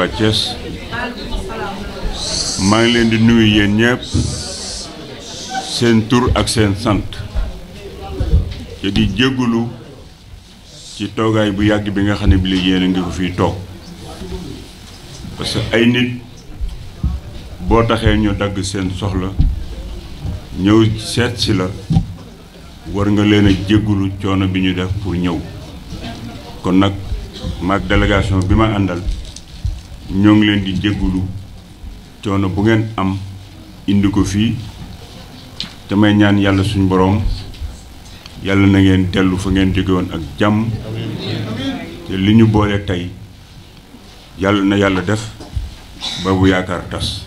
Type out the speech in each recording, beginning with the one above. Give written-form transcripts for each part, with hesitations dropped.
waa Thiès maa ngi leen di nuyu yéen ñëpp seen tur ak seen sant te di jéggulu ci toogaay bu yàgg bi nga xam ne bi la yéen a ngi ko fii toog parce que ay nit boo taxee ñu dagg seen soxla ñëw seet si la war nga leen a jéggulu coono bi ñu def pour ñëw kon nag maag délégation bi ma àndal ñoo ngi leen di jéggulu coono bu ngeen am indi ko fii te may ñaan yàlla suñu boroom yàlla na ngeen dellu fa ngeen jóge woon ak jàmm te li ñu boole tey yàlla na yàlla def ba bu yaakaar tas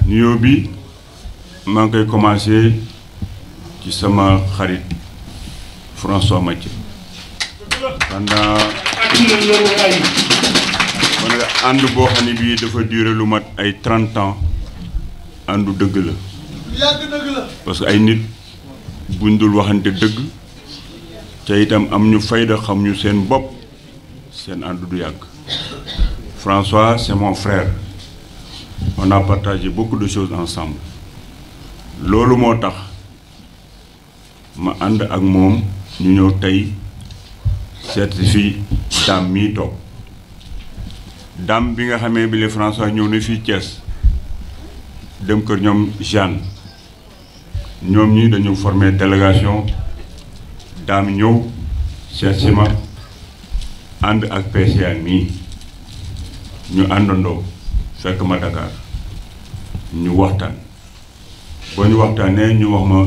nuyoo bi maa ngi koy commencé ci sama xarit François Mathieu pendant ànd boo xam ne bii dafa duré lu mat ay 30 ans àndu dëgg la parce que ay nit buñ dul waxante dëgg te itam am ñu fayda xam ñu seen bopp seen ànd du yàgg. François c'est mon frère on a partagé beaucoup de choses ensemble loolu moo tax ma ànd ak moom ñu ñëw tey seet si fii Dame mii toog Dame bi nga xamee bi le François ñëw na fii Thiès dem kër ñoom Jeanne ñoom ñi dañu formé délégation Dame ñëw seet si ma ànd ak PCA mii ñu àndandoo fekk ma Dakar ñu waxtaan ba ñu waxtaanee ñu wax ma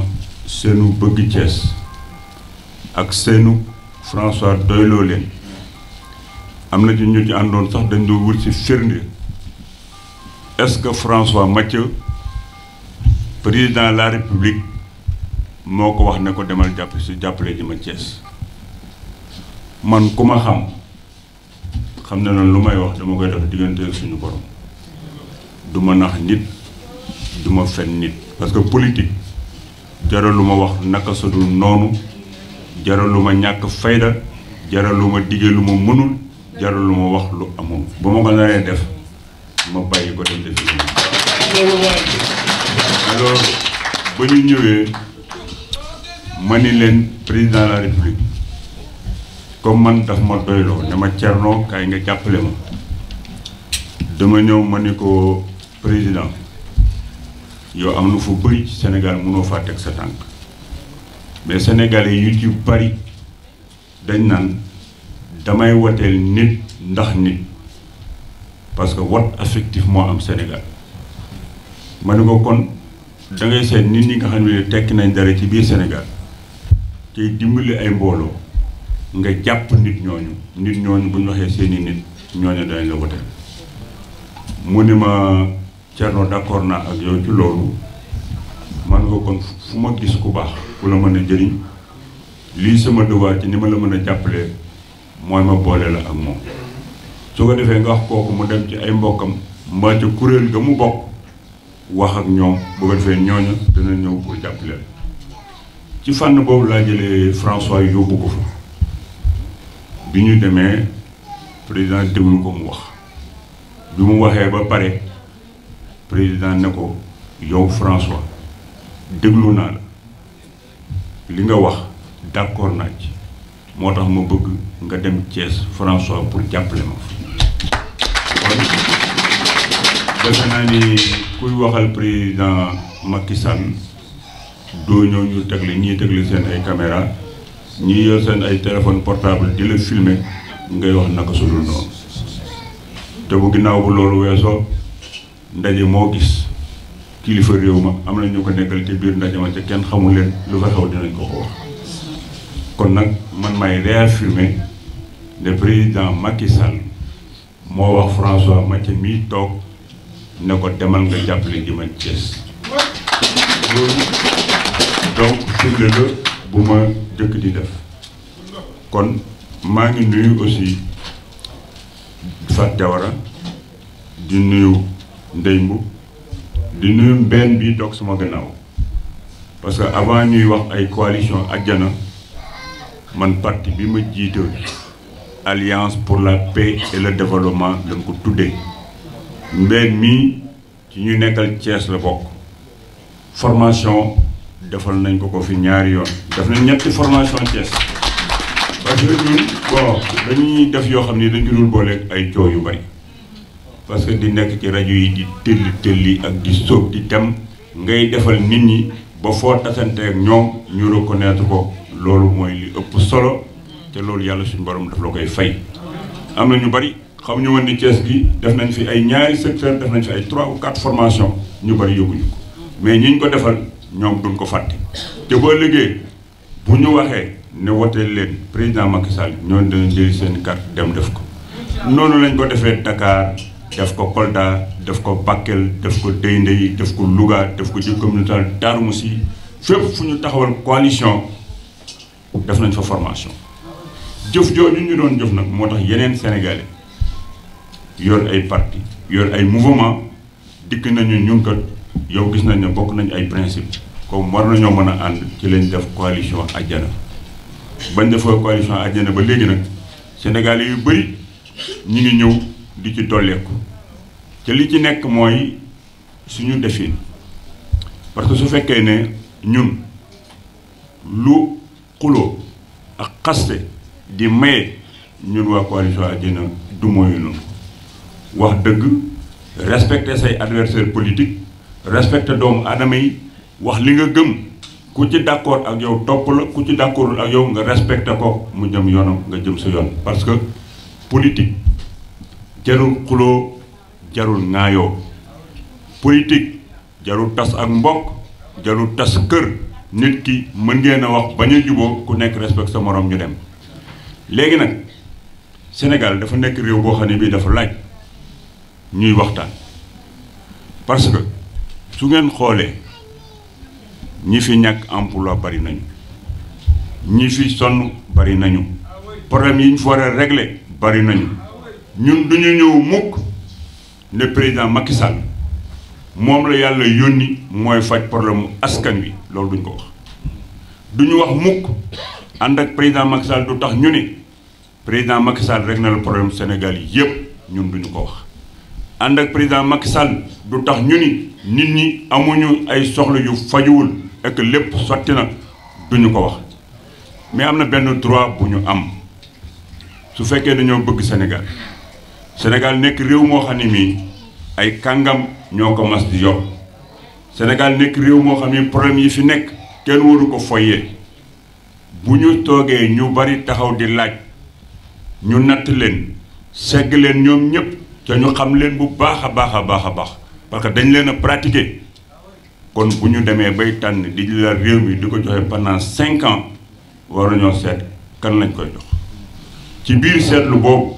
seenu bëgg Thiès ak seenu François doyloo leen am na ci ñu ci àndoon sax dañ doon wut ci firnde est-ce que François Mathieu président de la République moo ko wax ne ko demal jàppale ji ma Thiès man ku ma xam ne noonu lu may wax dama koy def diggante suñu borom du ma nax nit du ma fen nit parce que politique jaralu ma wax naka sa dul noonu jaralu ma ñàkk fayda jaralu ma dige lu ma mënul jaralu ma wax lu amul ba ma ko naree def ma bàyyi ko dem defi alors ba ñu ñëwee ma ni leen président de la République comme man daf ma doyloo ne ma Thierno kaay nga jàppale ma dama ñëw ma ni ko président yow am na fu bëri ci Sénégal mënoo faa teg sa tànk mais sénégalais yu ci bari dañ naan damay woteel nit ndax nit parce que vote affectif moo am Sénégal ma ni ko kon da ngay seet nit ñi nga xam ne tekki nañ dara ci biir Sénégal tey dimbali ay mbooloo nga jàpp nit ñooñu bu ñu waxee seeni nit ñooñu dañ la woteel mu ni ma Thierno d'accord naa ak yow ci loolu man nga kon fu ma gis ku baax ku la mën a jëriñ lii sama devoir ci ni ma la mën a jàppalee mooy ma boole la ak moom su ko defee nga wax kooku mu dem ci ay mbokkam mbaa ca kuréel ga mu bokk wax ak ñoom bu ko defee ñooñu dina ñëw pour jàppale ci fànn boobu laa jëlee François yóbbu ko fa bi ñu demee président déglu ko mu wax bi mu waxee ba pare président ne ko yow François déglu naa la li nga wax d'accord naa ci moo tax ma bëgg nga dem Thiès François pour jàppale ma kon defe naa ni kuy waxal président Macky Sall doo ñëw ñu tegle ñii tegle seen ay caméra ñii yor seen ay téléphone portable di la filmer ngay wax naka su dul noonu te bu ginnaaw bu loolu weesoo ndaje moo gis kilifa réew ma am na ñu ko nekkal ci biir ndaje ma te kenn xamul leen lu fa xew dinañ ko wax kon nag man may réaffirmer le président Macky Sall moo wax François Mathieu mii toog ne ko demal nga jàppale ji ma Thiès loolu donc firnde la bu ma jëkk di def kon maa ngi nuyu aussi Fat Diawara di nuyu Ndey Mbub di nuyu mbenn bi toog sama gannaaw parce que avant ñuy wax ay coalition Àjjana man parti bi ma jiite alliance pour la paix et le développement lañ ko tuddee mbeen mii ci ñu nekkal Thiès la bokk formation defal nañ ko fi ñaari yoon def nañ ñetti formation Thiès parce que ñun bon dañuy def yoo xam ni dañ ko dul boole ay coow yu bari parce que di nekk ci rajo yi di tëlli ak di sóob di dem ngay defal nit ñi ba foo tasante ak ñoom ñu reconnaître ko loolu mooy li ëpp solo te loolu yàlla suñu borom daf la koy fay. am na ñu bari xam ñu woon ni Thiès gi def nañ fi ay ñaari secteur def nañ fi ay 3 ou 4 formation ñu bari yóbbuñu ko mais ñi ñu ko defal ñoom duñ ko fàtte te boo liggéey bu ñu waxee ne woteel leen président Macky Sall ñoo dana jëli seen carte dem def ko noonu lañ ko defee Dakar def ko Kolda def ko Bakel def ko Dendey def ko Louga def ko ci communauté Darou Moussi fépp fu ñu taxawal coalition def nañ fa formation jëf jooju ñu doon jëf nag moo tax yeneen sénégalais yor ay parti yor ay mouvement dikk nañu ñun kat yow gis nañ ne bokk nañ ay principe comme war nañoo mën a ànd ci lañ def coalition Àjjana bañ defoo coalition Àjjana ba léegi nag sénégalais yu bëri ñi ngi ñëw di ci dolleeku te li ci nekk mooy suñu defin parce que su fekkee ne ñun lu xuloo ak xaste di maye ñun waa coalition Àjjana du mooyu noonu wax dëgg respecter say adversaire politique respecter doomu aadama yi wax li nga gëm ku ci d'accord ak yow topp la ku ci d'accordul ak yow nga respecter ko mu jëm yoonam nga jëm sa yoon parce que politique jarul xuloo jarul ŋaayoo politique jarul tas ak mbokk jarul tas kër nit ki mën ngeen a wax bañ a juboo ku nekk respect sa morom ñu dem léegi nag Sénégal dafa nekk réew boo xam ne bii dafa laaj ñuy waxtaan parce que su ngeen xoolee ñi fi ñàkk emploi bari nañu ñi fi sonn bari nañu problème yi ñu fa war a régler bari nañu ñun duñu ñëw mukk ne président Macky Sall moom la yàlla yónni mooy faj problème mu askan wi loolu duñ ko wax duñu wax mukk ànd ak président Macky Sall du tax ñu ne président Macky Sall rek na la problème Sénégal yi yépp ñun duñu ko wax ànd ak président Macky Sall du tax ñu ni nit ñi amuñu ay soxla yu fajuwul et que lépp sotti na duñu ko wax mais am na benn droit bu ñu am su fekkee dañoo bëgg Sénégal Sénégal nekk réew moo xam ne mii ay kàngam ñoo ko mas di yokk Sénégal nekk réew moo xam ne problème yi fi nekk kenn waru ko foyee bu ñu toogee ñu bari taxaw di laaj ñu natt leen segg leen ñoom ñëpp te ñu xam leen bu baax a baax a baax a baax parce que dañ leen a pratiquer kon bu ñu demee bay tànn di la réew mi di ko joxe pendant 5 ans war nañoo seet kan lañ koy jox ci biir seetlu boobu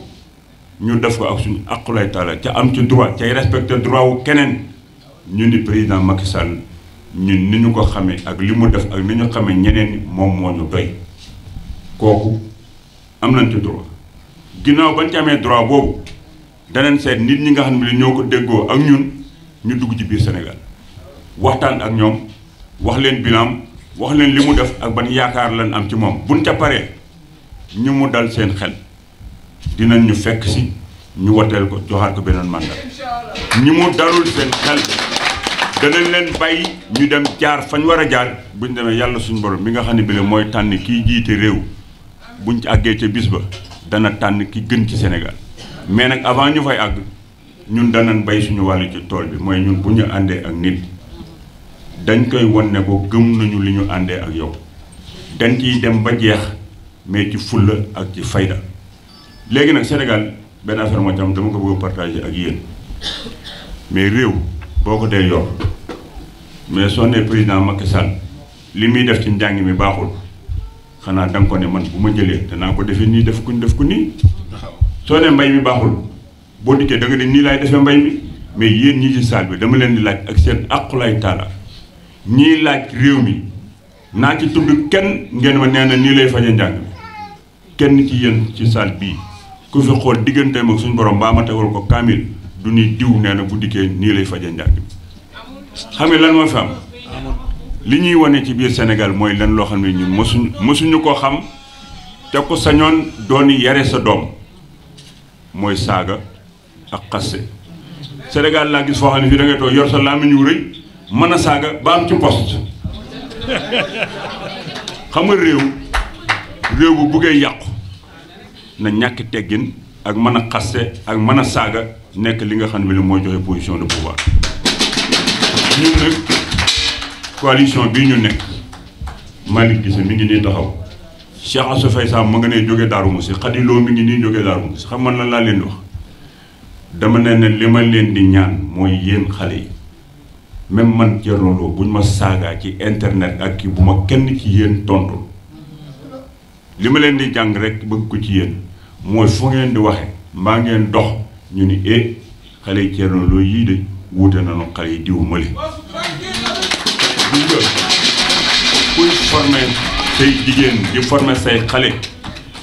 ñu def ko ak suñu aqulay taala ca am ci droit cay respecter droit wu keneen ñu ni président Macky Sall ñun ni ñu ko xamee ak li mu def ak ni ñu xamee ñeneen ñi moom moo ñu doy kooku am nañ ci droit ginnaaw bañ ci amee droit boobu daneen seet nit ñi nga xam ne ñoo ko déggoo ak ñun ñu dugg ci biir Sénégal waxtaan ak ñoom wax leen bilan wax leen li mu def ak ban yaakaar lan am ci moom buñ ca paree ñu mu dal seen xel dinañ ñu fekk si ñu woteel ko joxaat ko beneen mandat ñi mu dalul seen xel danañ leen bàyyi ñu dem jaar fañ war a jaar buñ demee yàlla suñu borom mi nga xam ne bi mooy tànn kiy jiite réew buñ ci àggee ca bis ba dana tànn ki gën ci Sénégal mais nag avant ñu fay àgg ñun danañ bay suñu wàllu ci tool bi mooy ñun bu ñu àndee ak nit dañ koy won ne ko gëm nañu li ñu àndee ak yow dañ ciy dem ba jeex mais ci fulla ak ci fayda léegi nag Sénégal benn affaire moo ci am dama ko bëgg a partager ak yéen mais réew boo ko dee yor mais soo nee président Macky Sall li muy def ci njàng mi baaxul xanaa da nga ko ne man bu ma jëlee danaa ko defee nii def ko nii soo ne mbay mi baaxul boo dikkee da nga ne nii laay defee mbay mi mais yéen ñi ci saal bi dama leen di laaj ak seen aqulay taala ñii laaj réew mi naa ci tudd kenn ngeen ma nee na nii lay faje njàng mi kenn ci yéen ci saal bii ku fi xool digganteem ak suñu borom baa ma tegal ko kaamil du ni diw nee na bu dikkee nii lay faje njàng mi xam nga lan moo fi am li ñuy wane ci biir Sénégal mooy lan loo xam ne ñun mësuñu koo xam te ko sañoon dooni yare sa doom mooy saaga ak xaste Sénégal laa gis foo xam ne fii da ngay toog yor sa làmmiñ wu rëy mën a saaga ba am ci poste xam nga réew bu buggee yàqu na ñàkk teggin ak mën a xaste ak mën a saaga nekk li nga xam ne mooy joxe position de pouvoir ñun nag coalition bii ñu nekk Malick Guissé mi ngi nii taxaw Cheikh Assou Faye Sam ma nga ne jóge Darou Moussi Khady Lo mi ngi nii jóge Darou Moussi xam man lan laa leen di wax dama ne li ma leen di ñaan mooy yéen xale yi même man Thierno Lo buñ ma saagaa ci internet ak kii bu ma kenn ci yéen tontu li ma leen di jàng rek bëgg ko ci yéen mooy fu ngeen di waxe mbaa ngeen dox ñu ni xale yi Thierno Lo yii de wuute nañu xale yi diw mali kuy formé say jigéen di formé say xale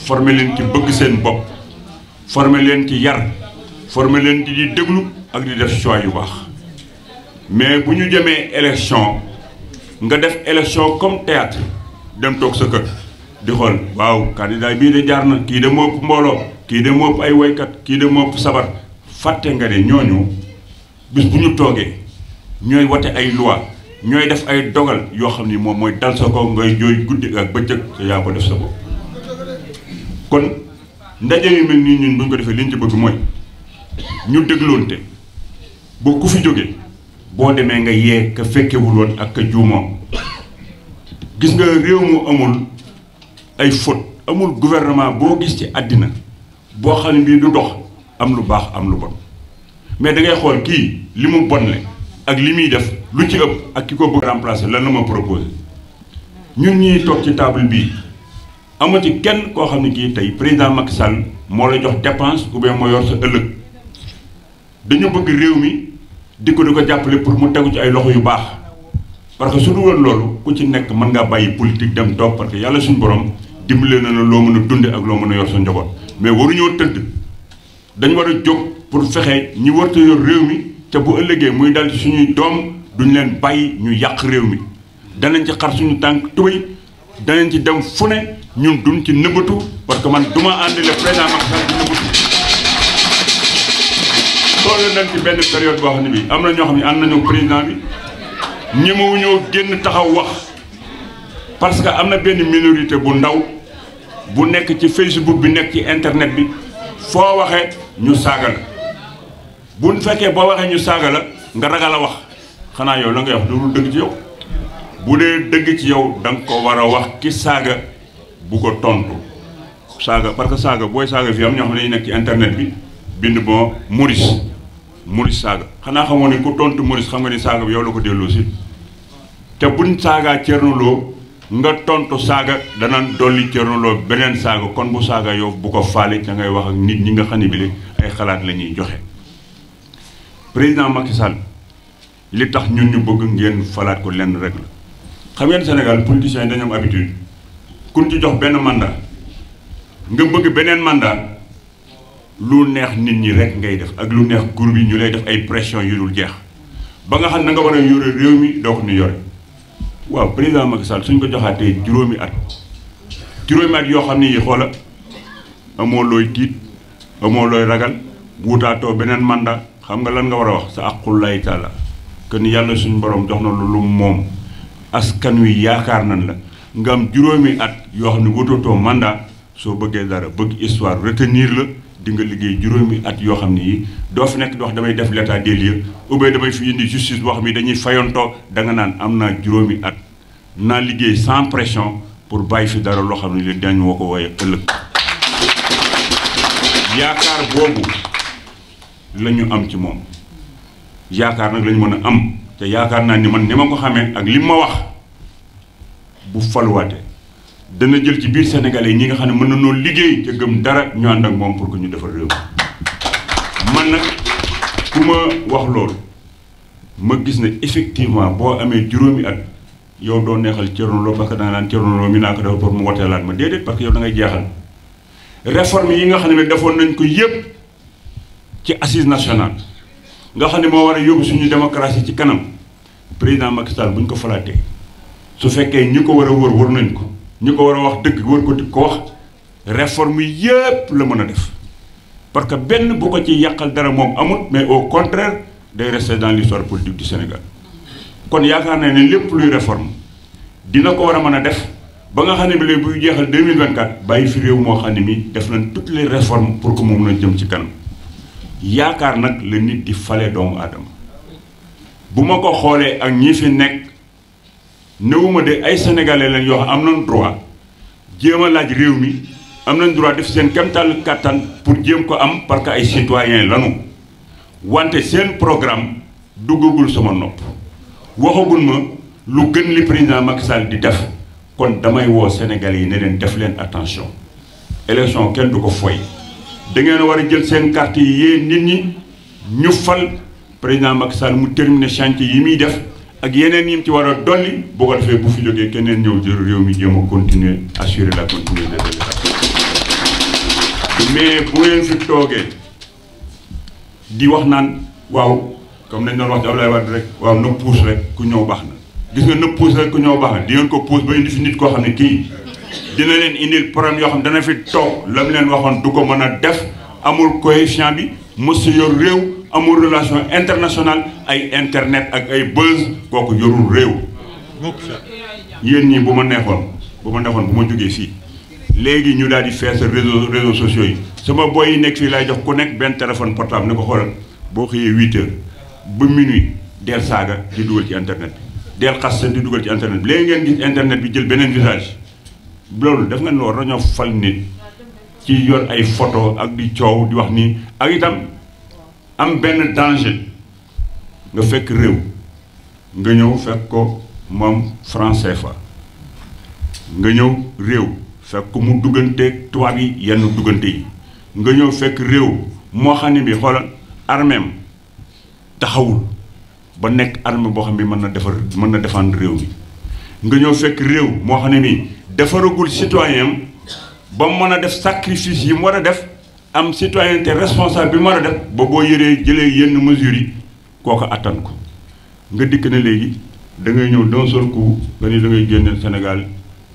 formé leen ci bëgg seen bopp formé leen ci yar formé leen ci di déglu ak di def choix yu baax mais bu ñu jëmee élection nga def élection comme théâtre dem toog sa kër di xool waaw candidat bii de jaar na kii de moo ëpp mbooloo kii de moo ëpp ay woykat kii de moo ëpp sabar fàtte nga ne ñooñu bis bu ñu toogee ñooy wote ay loi ñooy def ay dogal yoo xam ni moom mooy dal sa kaw ngay jooy guddi ak bëccëg te yaa ko def sa bopp kon ndaje yu mel nii ñun bu ñu ko defee liñ ci bëgg mooy ñu dégloonte boo ku fi jógee boo demee nga yee ka fekkewul woon ak ka juumoo gis nga réew mu amul ay faute amul gouvernement boo gis ci àddina boo xam ne bii du dox am lu baax am lu bon mais da ngay xool kii li mu bonle ak li muy def lu ci ëpp ak ki ko bëgg remplacer lan la ma proposé ñun ñii toog ci table bii amati kenn koo xam ne kii tey président Macky Sall moo la jox dépense ou bien moo yor sa ëllëg dañu bëgg réew mi di ko jàppale pour mu tegu ci ay loxo yu baax parce que su dul woon loolu ku ci nekk mën ngaa bàyyi politique dem toog parce que yàlla suñu borom dimbale na la loo mën a dunde ak loo mën a yor sa njaboot mais waruñoo tëdd dañ war a jóg pour fexe ñi warta yor réew mi te bu ëllëgee muy dal ci suñuy doom duñ leen bàyyi ñu yàq réew mi danañ ci xar suñu tànk tubéy danañ ci dem fu ne ñun duñ ci nëbbatu parce que man duma ànd le président Macky Sall di nëbbatu toll nañ ci benn période boo xam ne bi am na ñoo xam ne ànd nañu président bi ñemewuñoo génn taxaw wax parce que am na benn minorité bu ndaw bu nekk ci Facebook bi nekk ci internet bi foo waxee ñu saaga la bu fekkee boo waxee ñu saaga la nga ragal a wax xanaa yow la ngay wax loolu dëgg ci yow bu dee dëgg ci yow da nga ko war a wax ki saaga bu ko tontu saaga parce que saaga booy saaga fii am ñoo xam ne dañuy nekk ci internet bi bind bon Maurice saaga xanaa xamoo ne ku tontu Maurice xam nga ni saaga bi yow la ko delloo si te buñ saagaa Thierno Lo nga tontu saaga danaan dolli Thierno Lo beneen saaga kon bu saaga yow bu ko faale ca ngay wax ak nit ñi nga xam ne bi ay xalaat la ñuy joxe président Macky Sall li tax ñun ñu bëgg ngeen falaat ko lenn rek la xam ngeen Sénégal politiciens yi dañoo am habitude kun ci jox benn mandat nga bëgg beneen mandat lu neex nit ñi rek ngay def ak lu neex groupe yi ñu lay def ay pression yu dul jeex ba nga xam na nga war a yore réew mi doo ko ñu yore waaw président Macky Sall suñ ko joxaatee juróomi at yoo xam ne yi xoola amoo looy tiit amoo looy ragal wutaatoo beneen mandat xam nga lan nga war a wax sa aqullahi taala que ni yàlla suñu borom jox na lu moom askan wi yaakaar nañ la nga am juróomi at yoo xam ne wutatoo mandat soo bëggee dara bëgg histoire retenir la di nga liggéey juróomi at yoo xam ne yi doo fi nekk di wax damay def l'état des lieux ou bien damay fi indi justice boo xam ne dañuy fayantoo da nga naan am naa juróomi at naa liggéey sans pression pour bàyyi fi dara loo xam ne li dañ woo ko wooye ëllëg yaakaar boobu la ñu am ci moom yaakaar nag la ñu mën a am te yaakaar naa ni man ni ma ko xamee ak li ma wax bu faluwaatee dana jël ci biir Sénégalais yi ñi nga xam ne mën na noo liggéey te gëm dara ñu ànd ak moom pour que ñu defar réew man nag ku ma wax loolu ma gis ne effectivement boo amee juróomi at yow doo neexal Thierno Lo parce que da nga naan Thierno Lo mi naa ko def pour mu woteelaat ma déedéet parce que yow da ngay jeexal réforme yi nga xam ne defoon nañ ko yépp ci assise nationale nga xam ne moo war a yóbbu suñu démocratie ci kanam président Macky Sall bu ñu ko falaatee su fekkee ñi ko war a wër nañ ko ñi ko war a wax dëgg wër ko di ko wax réforme yépp la mën a def parce que benn bu ko ci yàqal dara moom amul, mais au contraire day rester dans l'histoire politique du Sénégal. kon yaakaar naa ne lépp luy réforme dina ko war a mën a def ba nga xam ne bi léegi buy jeexal 2024 bàyyi fi réew moo xam ne mi def nañ toutes les réformes pour que moom na jëm ci kanam yaakaar nag la nit di fale doomu aadama bu ma ko xoolee ak ñi fi nekk néewuma de ay sénégalais lañ yoo xam am nañ droit jéem a laaj réew mi am nañ droit def seen kemtal kattan pour jéem ko am parce que ay citoyens lanu wante seen programme duggagul sama nopp waxagul ma lu gën li président Macky Sall di def kon damay woo sénégalais yi ne leen def leen attention élection kenn du ko foy da ngeen war a jël seen carte yi yee nit ñi ñu fal président Macky Sall mu terminer chantier yi muy def ak yeneen yi mu ci war a dolli boo ko defee bu fi jógee keneen ñëw jël réew mi jéem a continuer assurer la continuité de l'État mais bu ngeen fi toogee di wax naan waaw comme nañ doon wax ci Abdoulaye Wade rek waaw na puus rek ku ñëw baax na gis nga na puus rek ku ñëw baax na di ngeen ko puus ba indi fi nit koo xam ne kii dina leen indil problème yoo xam dana fi toog la mu leen waxoon du ko mën a def amul coefficient bi mësu yor réew amul relation internationale ay internet ak ay buzz kooku yorul réew yéen ñi bu ma neexoon bu ma jógee fii léegi ñu daal di fees réseaux sociaux yi sama boy yi nekk fii laay jox ku nekk benn téléphone portable ne ko xoolal boo xëyee 8 heures ba minuit del saaga di dugal ci internet bi del xas di dugal ci internet bi léegi ngeen gis internet bi jël beneen visage loolu def nga loolu dañoo fal nit ci yor ay photo ak di coow di wax nii ak itam am benn danger nga fekk réew nga ñëw fekk ko moom franc CFA nga ñëw réew fekk ko mu dugganteeg tubaab yi yenn duggante yi nga ñëw fekk réew moo xam ne bi xoolal arméem taxawul ba nekk armée boo xam ne mën na défendre réew mi nga ñëw fekk réew moo xam ne nii defaragul citoyen ba mën a def sacrifice yi mu war a def am citoyenneté responsable bi mu war a def ba boo jëlee yenn mesures yi kooku attan ko nga dikk ne léegi da ngay ñëw d'un seul coup nga ni da ngay génne Sénégal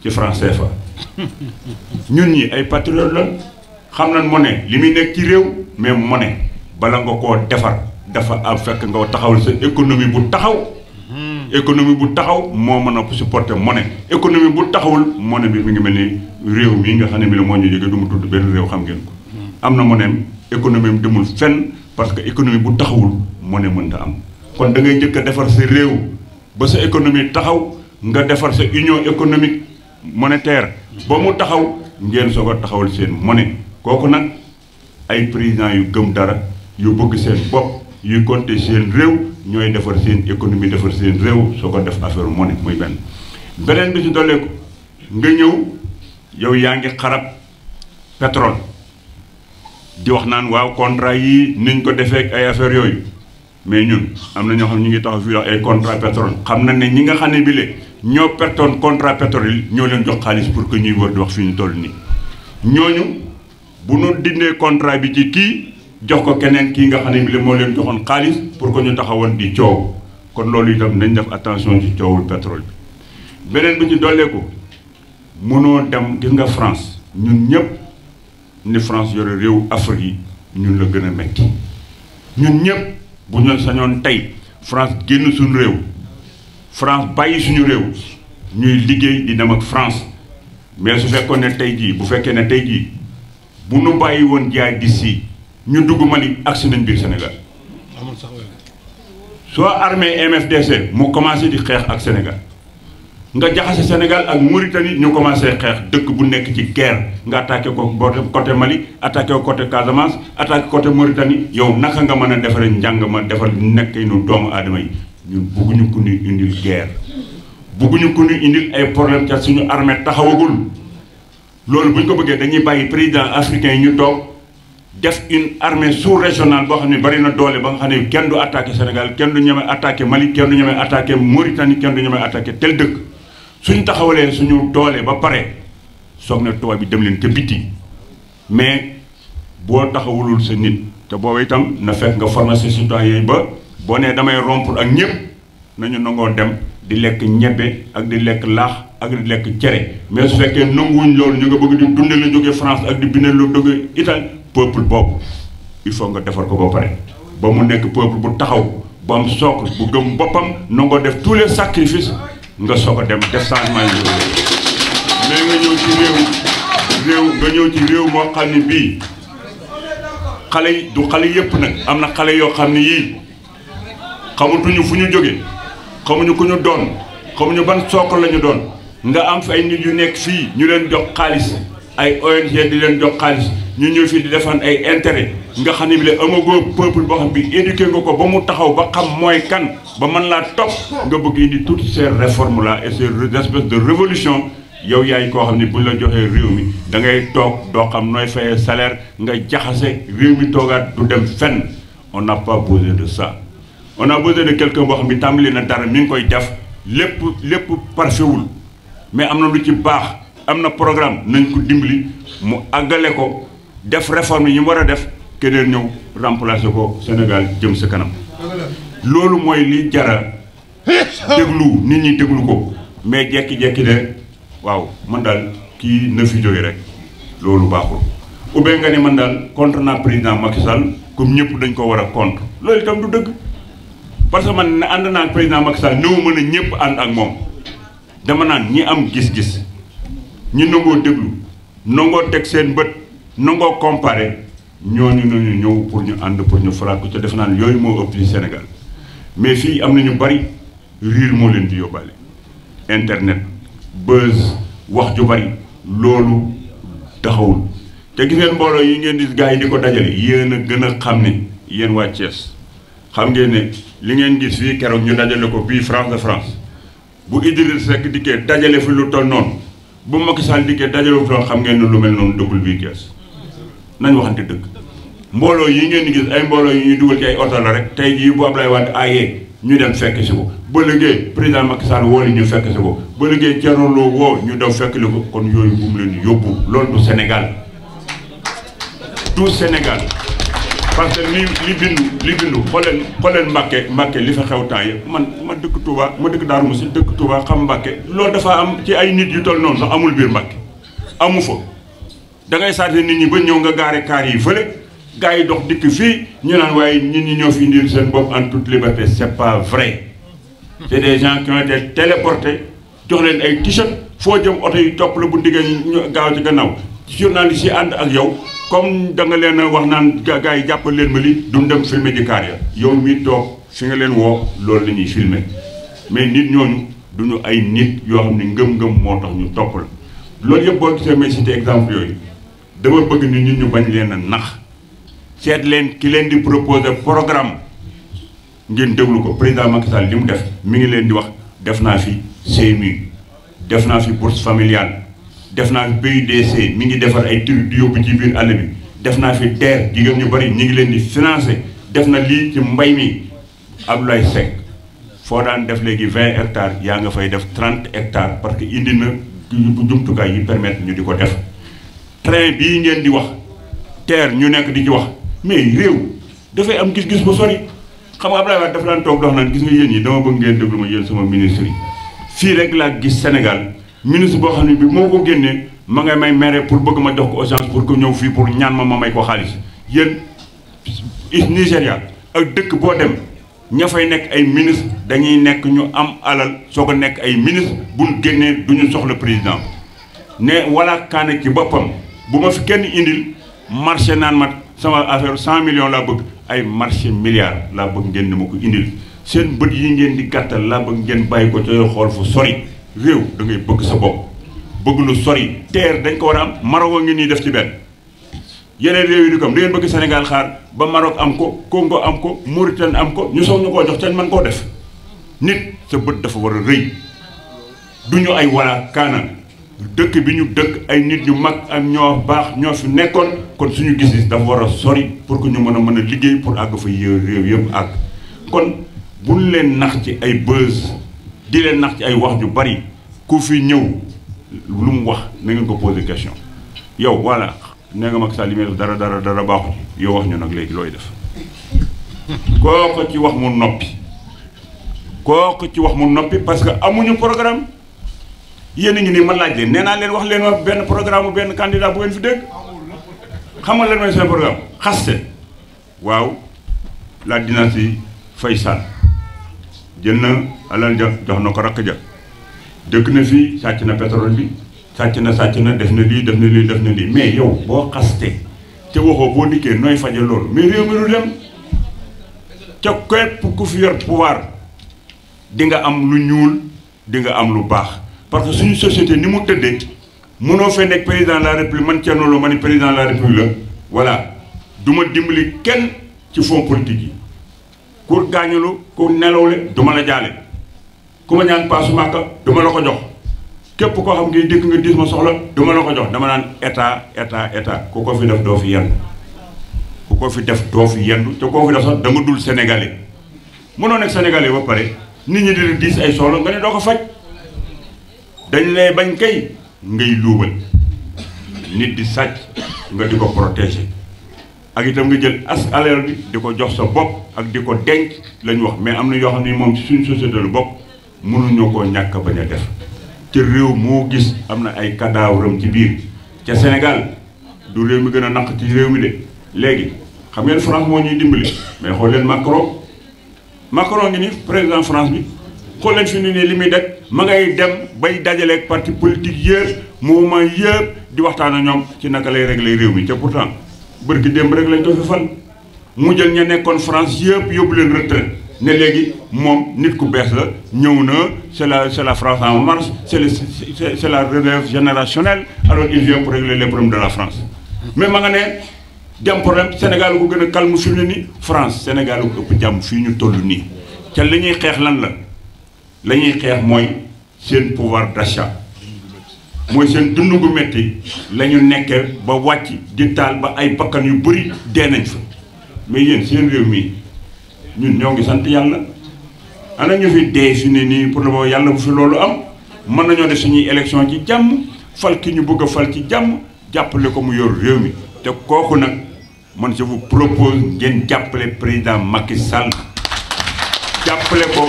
ci franc CFA ñun ñi ay patriotes la xam nañ monnaie li muy nekk ci réew mais monnaie bala nga koo defar dafa am fekk nga taxawal sa économie bu taxaw économie bu taxaw moo mën a supporter monnaie économie bu taxawul monnaie bi mi ngi mel ni réew mii nga xam ne bi la moo ñu jógee du mu tudd benn réew xam ngeen ko am na monnaie économie am demul fenn parce que économie bu taxawul monnaie mënta am kon da ngay jëkk a defar sa réew ba sa économie taxaw nga defar sa union économique monétaire ba mu taxaw ngeen soog a taxawal seen monnaie kooku nag ay président yu gëm dara yu bëgg seen bopp yuy compter seen réew ñooy defar seen économie defar seen réew soo ko def affaire monnaie muy beneen bi ci dolleeku nga ñëw yow yaa ngi xarab pétrole di wax naan waaw contrat yi niñ ko defee ak ay affaire yooyu mais ñun am na ñoo xam ñu ngi taxaw fii wax ay contrat pétrole xam na ne ñi nga xam ne bile ñoo pertoon contrat pétrole yi ñoo leen jox xaalis pour que ñuy wër di wax fii ñu toll nii ñooñu bu ñu dindee contrat bi ci kii jox ko keneen kii nga xam ne bile moo leen joxoon xaalis pour que ñu taxawoon di coow kon loolu itam nañ def attention ci coowul pétrole bi beneen bi ci dolleeku mënoo dem gis nga France ñun ñëpp ni France yore réew Afrique yi ñun la gën a metti ñun ñëpp bu ñu sañoon tey France génn suñu réew France bàyyi suñu réew ñuy liggéey di dem ak France mais su fekkoon ne tey jii bu fekkee ne tey jii bu nu bàyyi woon jaay d'ici ñu dugg Mali agsi nañ biir Sénégal soo armée MFDC mu commencé di xeex ak Sénégal nga jaxase Sénégal ak Mauritanie ñu commencé xeex dëkk bu nekk ci guerre nga attaqué ko côté Mali attaqué ko côté Casamance attaqué côté Mauritanie yow naka nga mën a defaree njàng ma defar nekk nu doomu aadama yi ñun bugguñu ku ñuy indil guerre bugguñu ku ñuy indil ay problème ca suñu armée taxawagul loolu bu ñu ko bëggee dañuy bàyyi président africain yi ñu toog def une armée sous-régionale boo xam ne bari na doole ba nga xam ne kenn du attaqué Sénégal kenn du ñeme attaqué Mali kenn du ñeme attaqué Mauritanie kenn du ñeme attaqué tel dëkk suñu taxawalee suñu doole ba pare soog na tubaab bi dem leen ca biti mais boo taxawulul sa nit te booba itam na fekk nga former sa citoyen yi ba boo nee damay rompre ak ñëpp nañu nangoo dem di lekk ñebbe ak di lekk laax ak di lekk cere mais su fekkee nanguwuñ loolu ñu nga bëgg di dundee la jógee France ak di bindee la jógee Italie peuple boobu il faut nga defar ko ba pare ba mu nekk peuple bu taxaw bu am socle bu gëm boppam nangoo def tous les sacrifices nga soog a dem def changement yi mais nga ñëw ci réew moo xam ne bii xale yi du xale yëpp nag am na xale yoo xam ne yii xamatuñu fu ñu jóge xamuñu ku ñu doon xamuñu ban socle la ñu doon nga am fi ay nit yu nekk fii ñu leen jox xaalis ay ONG di leen jox xaalis ñu ñëw fii di defan ay intérêt nga xam ne bi la amagoo peuple boo xam bi éduqué nga ko ba mu taxaw ba xam mooy kan ba mën laa topp nga bëgg indi toutes ces réformes là et ces espèces de révolution yow yaay koo xam ne buñ la joxee réew mi da ngay toog doo xam nooy fayee salaire nga jaxase réew mi toogaat du dem fenn. On n'a pas besoin de ça. On a besoin de quelqu'un boo xam ne tàmbali na dara mi ngi koy def lépp parfaitul mais am na lu ci baax am na programme nañ ko dimbali mu àggale ko def réforme yi ñu war a def keneen ñëw remplacer ko Sénégal jëm sa kanam loolu mooy li jara déglu nit ñi déglu ko mais jekki-jekki de waaw man daal kii na fi jóge rek loolu baaxul ou bien nga ne man daal contre naa président Macky Sall comme ñëpp dañ ko war a contre loolu itam du dëgg parce que man ne ànd naa président Macky Sall néew mën a ñëpp ànd ak moom dama naan ñi am gis-gis ñi nangoo déglu nangoo teg seen bët nangoo comparé ñooñu nañu ñëw pour ñu ànd pour ñu falaat ko te def naan yooyu moo ëpp ci Sénégal mais fii am na ñu bari riir moo leen di yóbbaale internet buzz wax ju bari loolu taxawul te gis ngeen mbooloo yi ngeen di gars yi di ko dajale yéen a gën a xam ne yéen waa Thiès xam ngeen ne li ngeen gis fii keroog ñu dajale ko bii France de France bu Idriss Seck dikkee dajale fi lu toll noonu bu Macky Sall dikkee dajale fi xam ngeen ne lu mel noonu dëggul bii Thiès nañ waxante dëgg mbooloo yi ngeen di gis ay mbooloo yi ñuy dugal ci ay oto la rek tey jii bu Abdoulaye Wade aayee ñu dem fekk si ko ba liggéey président Macky Sall woo li ñu fekk si ko ba liggéey Thierno Lo woo ñu dem fekk li ko kon yooyu bu mu leen yóbbu loolu du Sénégal du Sénégal parce que li bindu xooleen Mbàkke li fa xew temps yëpp ma dëkk Touba ma dëkk Darou Moussi dëkk Touba xam Mbàkke loolu dafa am ci ay nit yu toll noonu sax amul biir Mbàkke amu fa da ngay saate nit ñi ba ñëw nga gaare kaar yi fële gars yi dox dikk fii ñu naan waaye nit ñi ñoo fi indil seen bopp en toute liberté c'est pas vrai c'est des gens qui ont été téléportés jox leen ay t-shirt foo jëm oto yi topp la bu ndiggee ñu gaaw ci gannaaw journalistes yi ànd ak yow comme da nga leen wax naan gars yi jàppal leen ma li duñ dem filmer di kaar ya yow mi toog fi nga leen woo loolu la ñuy filmer mais nit ñooñu duñu ay nit yoo xam ne ngëm-ngëm moo tax ñu topp la loolu yëpp boo gisee may cité exemple yooyu dama bëgg nit ñi ñu bañ leen a nax seet leen ki leen di proposer programme ngeen déglu ko président Macky Sall li mu def mi ngi leen di wax def naa fi CMU def naa fi bourse familiale def naa fi PUDC mi ngi defar ay tur di yóbbu ci biir àll bi def naa fi DER jigéen ñu bari ñi ngi leen di financer def na lii ci mbay mi Abdoulaye Seck foo daan def léegi 20 hectares yaa nga fay def 30 hectares parce que indi na jumtukaay yi permettre ñu di ko def train bii ngeen di wax TER ñu nekk di ci wax mais réew dafay am gis-gis bu sori xam nga Abdoulaye Wade dafa daan toog dox naan gis nga yéen ñi dama bëgg ngeen déglu ma yéen sama ministre yi fii rek laa gis Sénégal ministre boo xam ne bi moo ko génnee ma ngay may mere pour bëgg ma jox ko audience pour que ñëw fii pour ñaan ma may ko xaalis yéen Nigéria ak dëkk boo dem ña fay nekk ay ministre dañuy nekk ñu am alal soo ko nekk ay ministre buñ génnee duñu soxla président ne wala kaane ci boppam bu ma fi kenn indil marché naan ma sama affaire 100 millions laa bëgg ay marché milliards laa bëgg ngeen di ma ko indil seen bët yi ngeen di gàttal laa bëgg ngeen bàyyi ko ca xool fu sori réew da ngay bëgg sa bopp bëgg lu sori TER dañ ko war a am Maroc ngi nii def ci benn yeneen réew yi di ko am da ngeen bëgg Sénégal xaar ba Maroc am ko Congo am ko Mauritanie am ko ñu soog ñu koo jox te man koo def nit sa bët dafa war a rëy du ñu ay wala kaana dëkk bi ñu dëkk ay nit ñu mag ak ñoo baax ñoo fi nekkoon kon suñu gis-gis dafa war a sori pour que ñu mën a liggéey pour àgg fa réew yëpp àgg kon buñ leen nax ci ay buzz di leen nax ci ay wax ju bari ku fi ñëw lu mu wax na ngeen ko poser question yow voilà nee nga Macky Sall li muy def dara baaxu yow wax ñu nag léegi looy def koo ko ci wax mu noppi parce que amuñu programme yéen a ngi nii ma laaj leen nee naa leen wax leen ma benn programme benn candidat bu ngeen fi dégg xam nga leen mooy seen programme xaste waaw la dynastie Faysal jël na alal ja jox na ko rakk ja dëkk na fii sàcc na pétrole bi sàcc na def na lii def na lii mais yow boo xaste te waxoo boo dikkee nooy faje loolu mais réew mi du dem ca képp ku fi yor pouvoir di nga am lu ñuul di nga am lu baax parce que suñu société ni mu tëddee mënoo fee nekk président de la république man Thierno Lo ma ni président de la république la voilà du ma dimbali kenn ci fonds politique yi ku gaañulu ku nelawle du ma la jaale ku ma ñaan paasu Màkka du ma la ko jox képp koo xam ngi dikk nga diis ma soxla du ma la ko jox dama naan état ku ko fi def doo fi yendu ku ko fi def doo fi yendu te koo fi def sax da nga dul sénégalais mënoo nekk sénégalais ba pare nit ñi di diis ay soxla nga ne doo ko faj dañ lay bañ kay ngay luubal nit di sàcc nga di ko protéger ak itam nga jël alal bi di ko jox sa bopp ak di ko denc lañ wax mais am na yoo xam ne moom ci suñu société lu bopp mënuñoo koo ñàkk bañ a def te réew moo gis am na ay cadavre ci biir ca Sénégal du réew mi gën a naq ci réew mi de léegi xam ngeen France moo ñuy dimbali mais xool leen Macron ngi ni président France bi xool leen fi ni nii li muy def ma ngay dem bay dajaleeg parti politique yëpp mouvement yëpp di waxtaan ak ñoom ci naka lay régler réew mi te pourtant bërki démb rek lañ ko fi fal mu jël ña nekkoon France yëpp yóbbu leen retraite ne léegi moom nit ku bees la ñëw na c'est la France en marche c'est la relève générationnelle alors il vient pour régler les problèmes de la France mais ma nga ne dem problème Sénégal ko gën a calme fi mu ne nii France Sénégal ko ëpp jàmm fii ñu toll nii ca li ñuy xeex lan la ñuy xeex mooy seen pouvoir d'achat mooy seen dund gu metti la ñu nekkee ba wàcc di taal ba ay bakkan yu bëri dee nañ fa mais yéen seen réew mi ñun ñoo ngi sant yàlla ana ñu fi dee fi ne nii pour le moment yàlla bu fi loolu am mën nañoo def suñuy élection ci jàmm fal ki ñu bëgg a fal ci jàmm jàppale ko mu yor réew mi te kooku nag man je vous propose ngeen jàppale président Macky Sall jàppale ko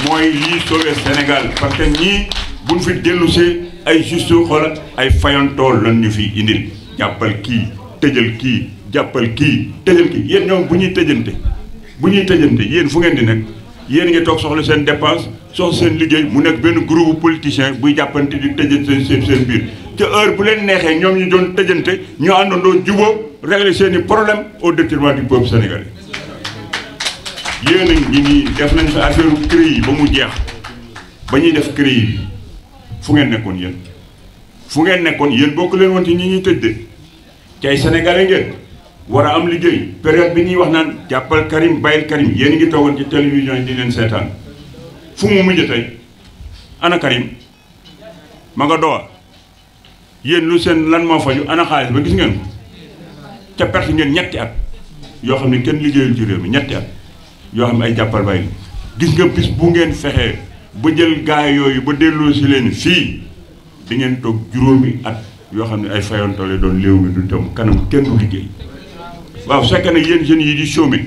mooy lii sauver Sénégal parce que ñii buñ fi dellusee ay juste xoola ay fayantool lan ñu fi indil jàppal kii tëjal kii jàppal kii tëjal kii yéen ñoom bu ñuy tëjante yéen fu ngeen di nekk yéen ngi toog soxla seen dépense soxla seen liggéey mu nekk benn groupe politicien buy jàppante di tëjante seen biir te heure bu leen neexee ñoom ñu doon tëjante ñu àndandoo jubóo régler seeni problème au détriment du peuple sénégalais yéen a ngi nii def nañ fa affaire CREI yi ba mu jeex ba ñuy def CREI bi fu ngeen nekkoon yéen bokk leen woon ci ñi ñuy tëj de ci ay sénégalais ngeen war a am liggéey période bi ñuy wax naan jàppal Karim bàyyil Karim yéen ngi toogoon ci télévision yi di leen seetaan fu mu mujj tey ana Karim ma nga dowa yéen lu seen lan moo faju ana xaalis ba gis ngeen ko ca perte ngeen ñetti at yoo xam ne kenn liggéeyul ci réew mi ñetti at yoo xam ne ay jàppal bàyyil gis nga bis bu ngeen fexee ba jël gaay yooyu ba delloo si leen fii di ngeen toog juróomi at yoo xam ne ay fayantole doon léew mi du dem kanam kenn du liggéey waaw su fekkee ne yéen jeunes yi di chômer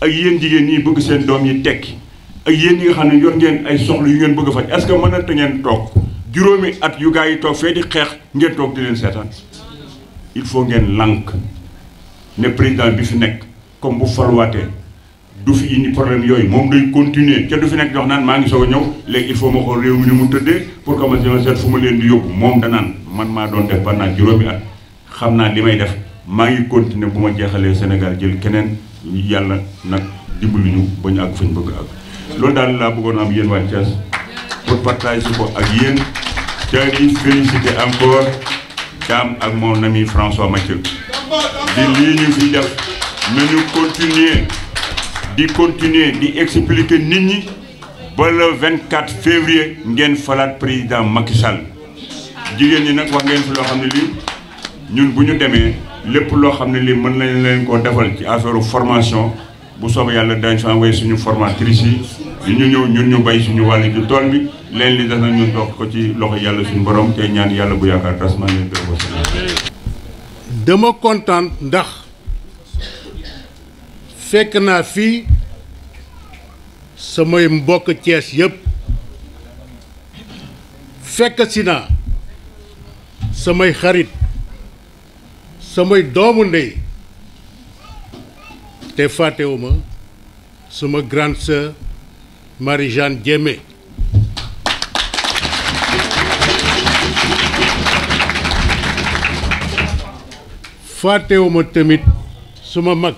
ak yéen jigéen ñi bëgg seen doom yi tekki ak yéen ñi nga xam ne yor ngeen ay soxla yu ngeen bëgg a faj est-ce que mën na te ngeen toog juróomi at yu gaa yi toog fee di xeex ngeen toog di leen seetaan il faut ngeen lànk ne président bi fi nekk comme bu faluwaatee du fi indi problème yooyu moom day continuer ca du fi nekk jox naan maa ngi soog a ñëw léegi il faut ma xool réew mi ni mu tëddee pour que ma seet fu ma leen di yóbbu moom danaan man maa doon def pendant juróomi at xam naa li may def maa ngi continuer bu ma jeexalee Sénégal jël keneen yàlla nag dimbali ñu ba ñu àgg fañ bëgg àgg loolu daal laa bëggoon am yéen waa Thiès pour partager ko ak yéen ca di féliciter encore Dame ak mon ami François Mathieu di lii ñu fi def nañu continuer di expliquer nit ñi ba le 24 février ngeen falaat président Macky Sall jigéen ñi nag wax ngeen fi loo xam ne lii ñun bu ñu demee lépp loo xam ne lii mën nañ leen koo defal ci affaire formation bu soobee yàlla dañ fa envoyé suñu formatrice yi ñu ñëw ñun ñu bay suñu wàll ci tool bi leen li des na ñu dox ko ci loxo yàlla suñu borom te ñaan yàlla bu yaakaar tas maa leen dama kontaan ndax fekk naa fii samay mbokk Cees yëpp fekk si naa samay xarit samay doomu ndey te fàttewuma suma grande sœur Marie-Jeanne Diémé fàttewuma tamit suma mag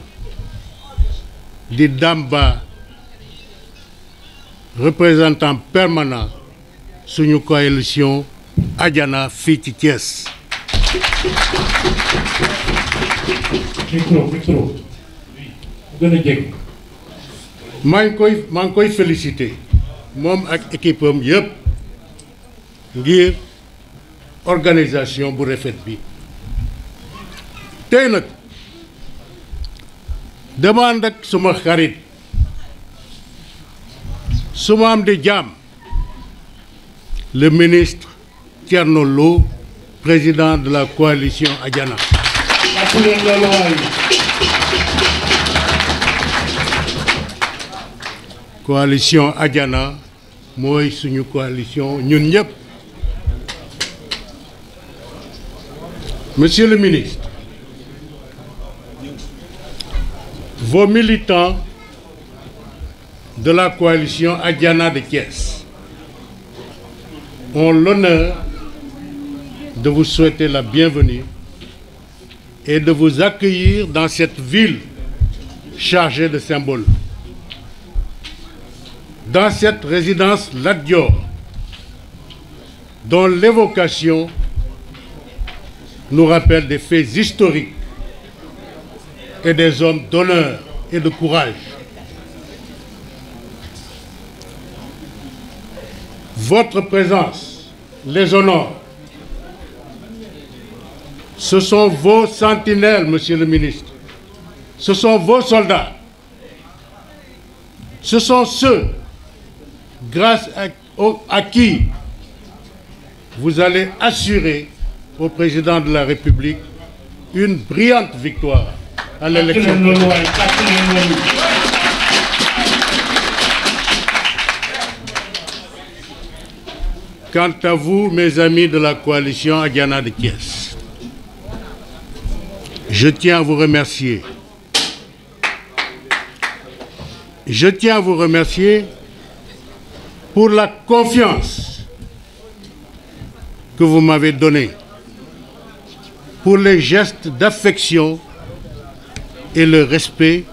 di Damba représentant permanent suñu coalition Adiana fii ci Thiès. micro gën a jege. maa ngi koy féliciter moom ak équipe am yëpp ngir organisation bu rafet bi tey nag dama ànd ak suma xarit suma am di jàmm le ministre Thierno Lo, président de la coalition Adiana. Coalition Adiana mooy suñu coalition ñun ñëpp. Monsieur le ministre, vos militants de la coalition Adiana de Thiès ont l'honneur de vous souhaiter la bienvenue et de vous accueillir dans cette ville chargée de symboles. Dans cette résidence Lat Dior, dont l'évocation nous rappelle des faits historiques et des hommes d'honneur et de courage. Votre présence les honore. Ce sont vos sentinelles, monsieur le ministre. Ce sont vos soldats. Ce sont ceux grâce à qui vous allez assurer au président de la République une brillante victoire à l'élection. Quant à vous, mes amis de la coalition Adiana de Thiès, je tiens à vous remercier. Je tiens à vous remercier pour la confiance que vous m'avez donnée, pour les gestes d'affection et le respect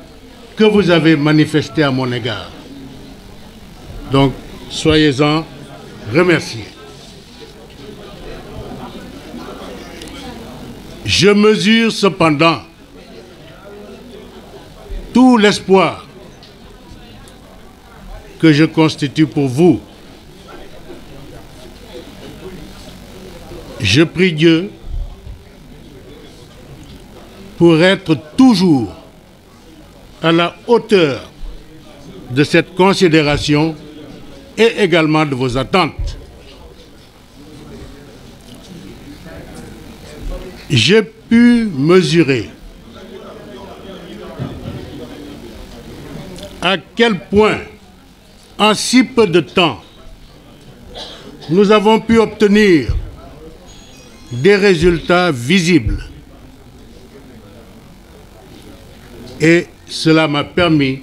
que vous avez manifesté à mon égard. Donc, soyez-en remerciés. Je mesure cependant tout l'espoir que je constitue pour vous. Je prie Dieu pour être toujours à la hauteur de cette considération et également de vos attentes. J'ai pu mesurer à quel point, en si peu de temps, nous avons pu obtenir des résultats visibles. Et cela m'a permis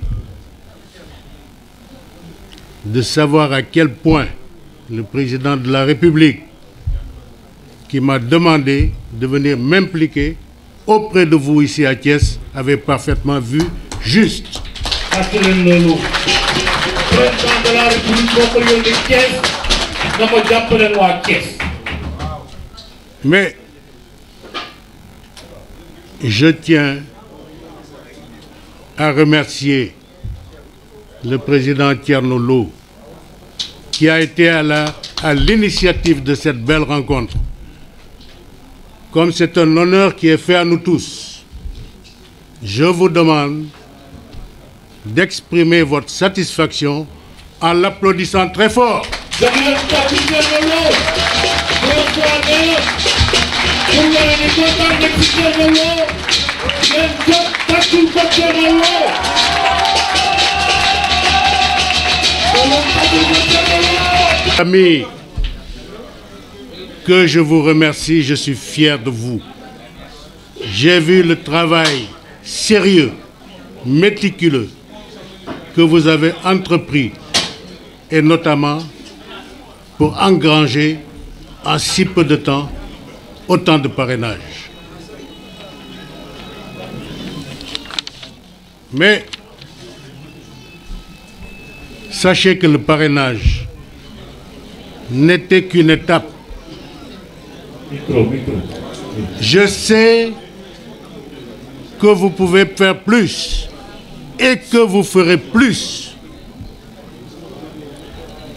de savoir à quel point le président de la République, qui m'a demandé de venir m'impliquer auprès de vous ici à Thiès, avait parfaitement vu juste. Mais je tiens à remercier le président Thierno Lo, qui a été à l'initiative de cette belle rencontre. Comme c'est un honneur qui est fait à nous tous, je vous demande d'exprimer votre satisfaction en l'applaudissant très fort. Amis, que je vous remercie, je suis fier de vous. J'ai vu le travail sérieux, méticuleux que vous avez entrepris, et notamment pour engranger en si peu de temps autant de parrainages. Mais sachez que le parrainage n'était qu'une étape. Je sais que vous pouvez faire plus et que vous ferez plus.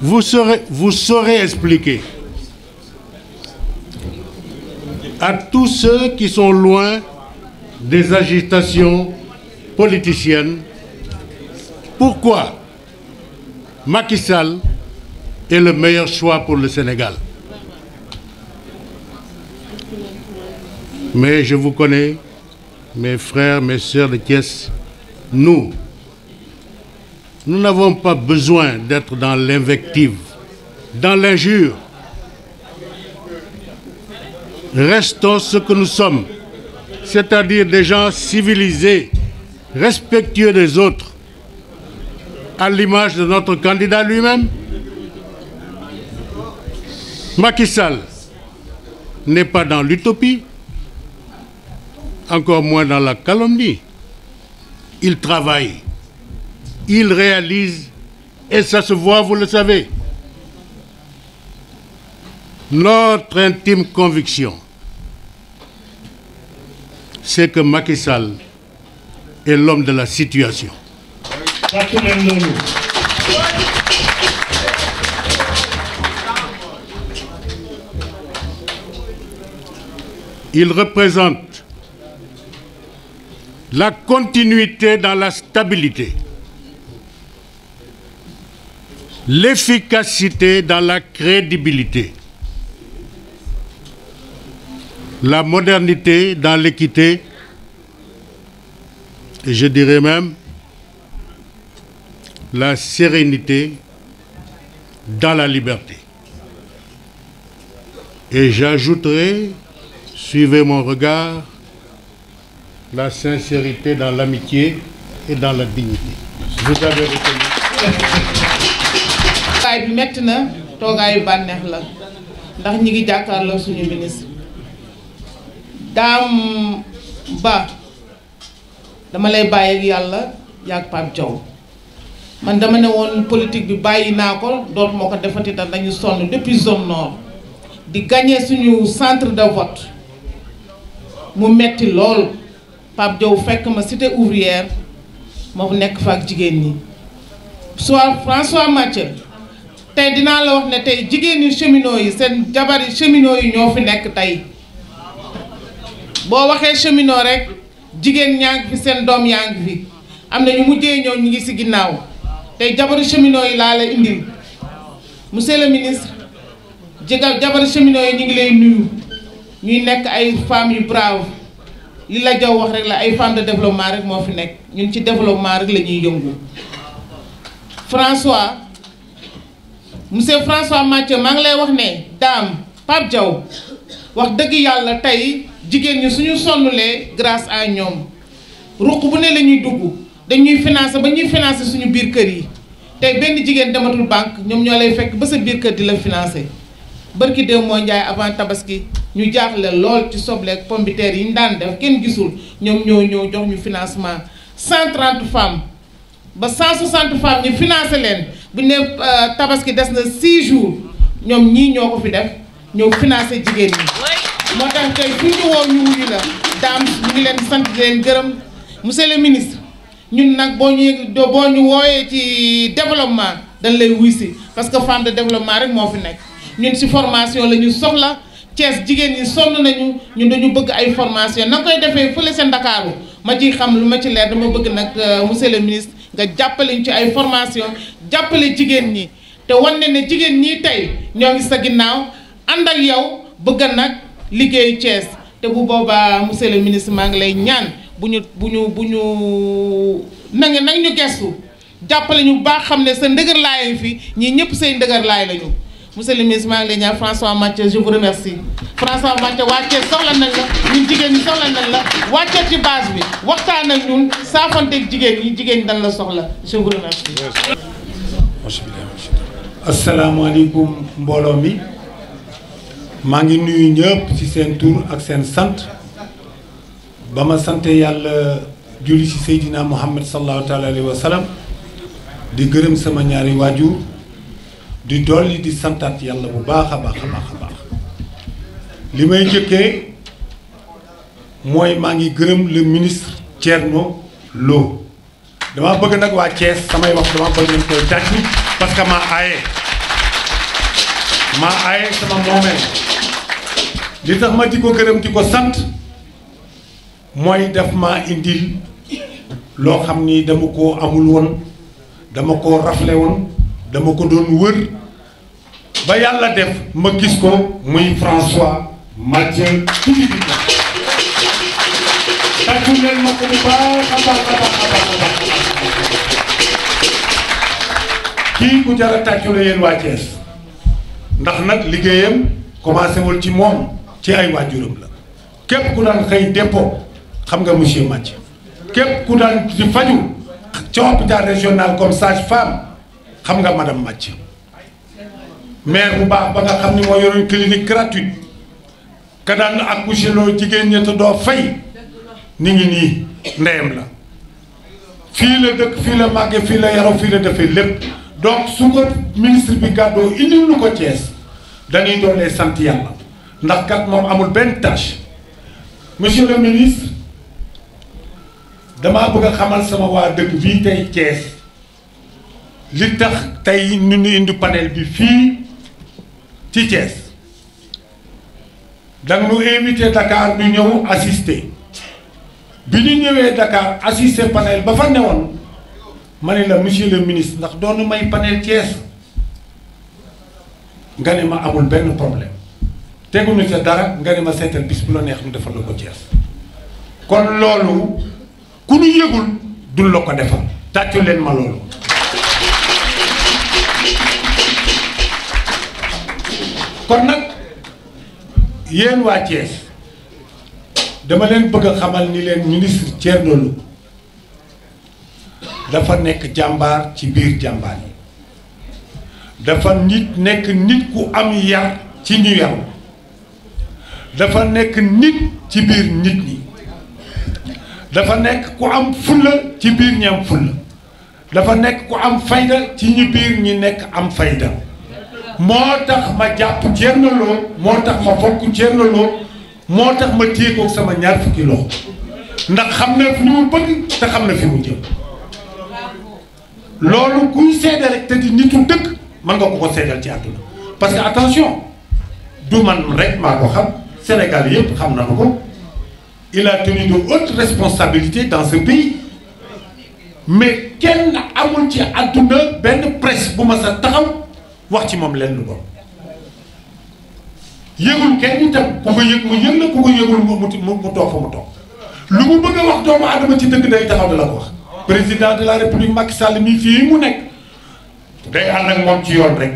Vous saurez expliquer à tous ceux qui sont loin des agitations politiciennes pourquoi Macky Sall est le meilleur choix pour le Sénégal. Mais je vous connais, mes frères, mes sœurs de Thiès, nous n'avons pas besoin d'être dans l'invective, dans l'injure. Restons ce que nous sommes, c'est-à-dire des gens civilisés, respectueux des autres, à l'image de notre candidat lui-même. Macky Sall n'est pas dans l'utopie, encore moins dans la calomnie. Il travaille, il réalise, et ça se voit, vous le savez. Notre intime conviction, c'est que Macky Sall est l'homme de la situation. Il représente la continuité dans la stabilité, l'efficacité dans la crédibilité, la modernité dans l'équité, et je dirais même la sérénité dans la liberté. Et j'ajouterai, suivez mon regard, la sincérité dans l'amitié et dans la dignité. Vous avez retenu. toogaay bi metti na toogaayu bànneex la ndax ñi ngi jàkkaarloo suñu ministre Dame Ba dama lay bàyyi ak yàlla yaag Pape Diaw man dama ne woon politique bi bàyyi naa ko dootuma ko defati te dañu sonn depuis zone nord di gagner suñu centre de vote mu metti lool Pape Diaw fekk ma cité ouvrière moo nekk fa ak jigéen ñi soit François Mathieu tey dinaa la wax ne tey jigéen ñi cheminots yi seen jabari cheminots yi ñoo fi nekk tey boo waxee cheminot rek jigéen ñaa ngi fi seen doom yaa ngi fi am na ñu mujjee ñëw ñu ngi ci ginnaaw tey jabaru cheminot yi laa la indil monsieur le ministre jabaru cheminot yi ñu ngi lay nuyu ñuy nekk ay femmes yu brave li la jaw wax rek la ay femmes de développement rek moo fi nekk ñun ci développement rek la ñuy yëngu monsieur François Mathieu maa ngi lay wax ne Dame Pape Diaw wax dëgg yàlla tey jigéen ñi suñu sonnulee grâce à ñoom ruq bu ne la ñuy dugg dañuy financer ba ñuy financer suñu biir kër yi tey benn jigéen dematul banque ñoom ñoo lay fekk ba sa biir kër di la financer barki démb moo njaay avant tabaski ñu jaaxle lool ci sobleek pombiteer yi ñu daan def kenn gisul ñoom ñoo ñëw jox ñu financement 130 femmes ba 160 femmes ñu financé leen bu ñu ne tabaski des na 6 jours ñoom ñii ñoo ko fi def ñëw financé jigéen ñi moo tax tey fu ñu woo ñu wuyu la Dame ñu ngi leen sant di leen gërëm monsieur le ministre ñun nag boo ñu wooyee ci développement dañ lay wuy si parce que femme de développement rek moo fi nekk ñun si formation la ñu soxla Thiès jigéen ñi sonn nañu ñun dañu bëgg ay formation na koy defee fële seen Ndakaaru ma ciy xam lu ma ci leer dama bëgg nag monsieur le ministre nga jàppale ñu ci ay formation jàppale jigéen ñi te wan ne jigéen ñi tey ñoo ngi sa ginnaaw ànd ak yow bëgg nag liggéey Thiès te bu boobaa monsieur le ministre maa ngi lay ñaan bu ñu nag ñu gestu jàppale ñu baax xam ne sa ndëgër laay fi ñii ñëpp say ndëgër laay lañu monsieur le ministre maa ngi lay ñaan François Mathieu je vous remercie François Mathieu waa Thiès soxla nañ la ñun jigéen ñi soxla nañ la wàccee ci base bi waxtaan ak ñun saafanteeg jigéen ñi dañ la soxla je vous remercie. asalaamaaleykum mbooloo mi maa ngi nuyu ñëpp ci seen tur ak seen sant ba ma sante yàlla julli ci Seydina Muhammad sallallahu taala alayhi wa sallam di gërëm sama ñaari waajur di dolli di santaat yàlla bu baax a baax a baax a baax li may jëkkee mooy maa ngi gërëm le ministre Thierno Lo dama bëgg nag waa Thiès samay wax dama bëgg nañ koy tàcc parce que maa aaye sama moomeel li tax ma di ko gërëm di ko sant mooy daf ma indil loo xam ni dama ko amul woon dama ko rafle woon dama ko doon wër ba yàlla def ma gis ko muy François Mathieu tàccu leen ma ko bu baax a baax a baax kii ku jar a tàccu la yéen waa Thiès ndax nag liggéeyam commencé wul ci moom ci ay waajuram la képp ku daan xëy dépôt xam nga monsieur Mathieu képp ku daan di faju ci hôpital régional comme sage-femme xam nga madame Mathieu maire bu baax ba nga xam ni moo yoroon clinique gratuite ka daan accoucher loo jigéen ñi te doo fay ni ngi nii ndeyam la fii la dëkk fii la màgge fii la yaroo fii la defee lépp donc su ko ministre bi gàddoo indil lu ko Thiès dañuy doon lee sant yàlla ndax kat moom amul benn tâche monsieur le ministre damaa bëgg a xamal sama waa dëkk bii tey Thiès li tax tey ñu indi panel bi fii ci Thiès danga ñu invité Dakar ñu ñëw assister bi ñu ñëwee Dakar assister panel ba fa newoon ma ne la monsieur le ministre ndax doonu may panel Thiès nga ne ma amul benn problème teguñu ca dara nga ne ma seetal bis bu la neex ñu defal la ko Thiès kon loolu ku ñu yëgul dul la ko defal tàccu leen ma loolu kon nag yéen waa Thiès dama leen bëgg a xamal ni leen ministre Thierno Lo dafa nekk jàmbaar ci biir jàmbaar yi dafa nekk nit ku am yar ci ñu yaru dafa nekk nit ci biir nit ñi dafa nekk ku am fulla ci biir ñi am fulla dafa nekk ku am fayda ci ñu biir ñi nekk am fayda moo tax ma jàpp Thierno Lo moo tax ma fokk Thierno Lo moo tax ma téye ko sama ñaar fukki loxo ndax xam na fi mu bëgg te xam na fi mu jëm loolu kuy seede rek te di nitu dëkk mën nga ko seedal ci àdduna parce que attention du man rek maa ko xam Sénégal yëpp xam nañu ko il a tenu de hautes responsabilités dans ce pays mais kenn amul ci àdduna benn presse bu ma sa taxaw wax ci moom lenn lu bon yëgul kenn itam ku ko yëg mu yëg la ku ko yëgul mu toog fa mu toog lu mu bëgg a wax doomu aadama ci dëgg day taxaw da la ko wax président de la république Macky Sall mi fii mu nekk day ànd ak moom ci yoon rek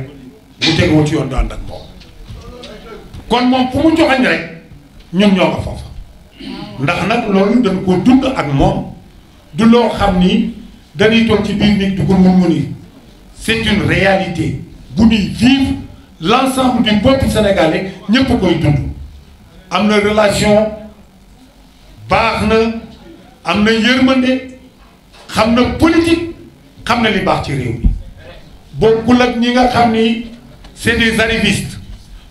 mu tegoo ci yoon du ànd ak moom kon moom fu mu joxañ rek ñun ñoo ko foofa ndax nag loolu dañ ko dund ak moom du loo xam ni dañuy toog ci biir nit du ko mun ni c'est une réalité bu ñuy vivre l'ensemble du peuple sénégalais ñëpp koy dund am na relation baax na am na yërmande xam na politique xam na li baax ci réew mi bokkul ak ñi nga xam ni c'est des arrivistes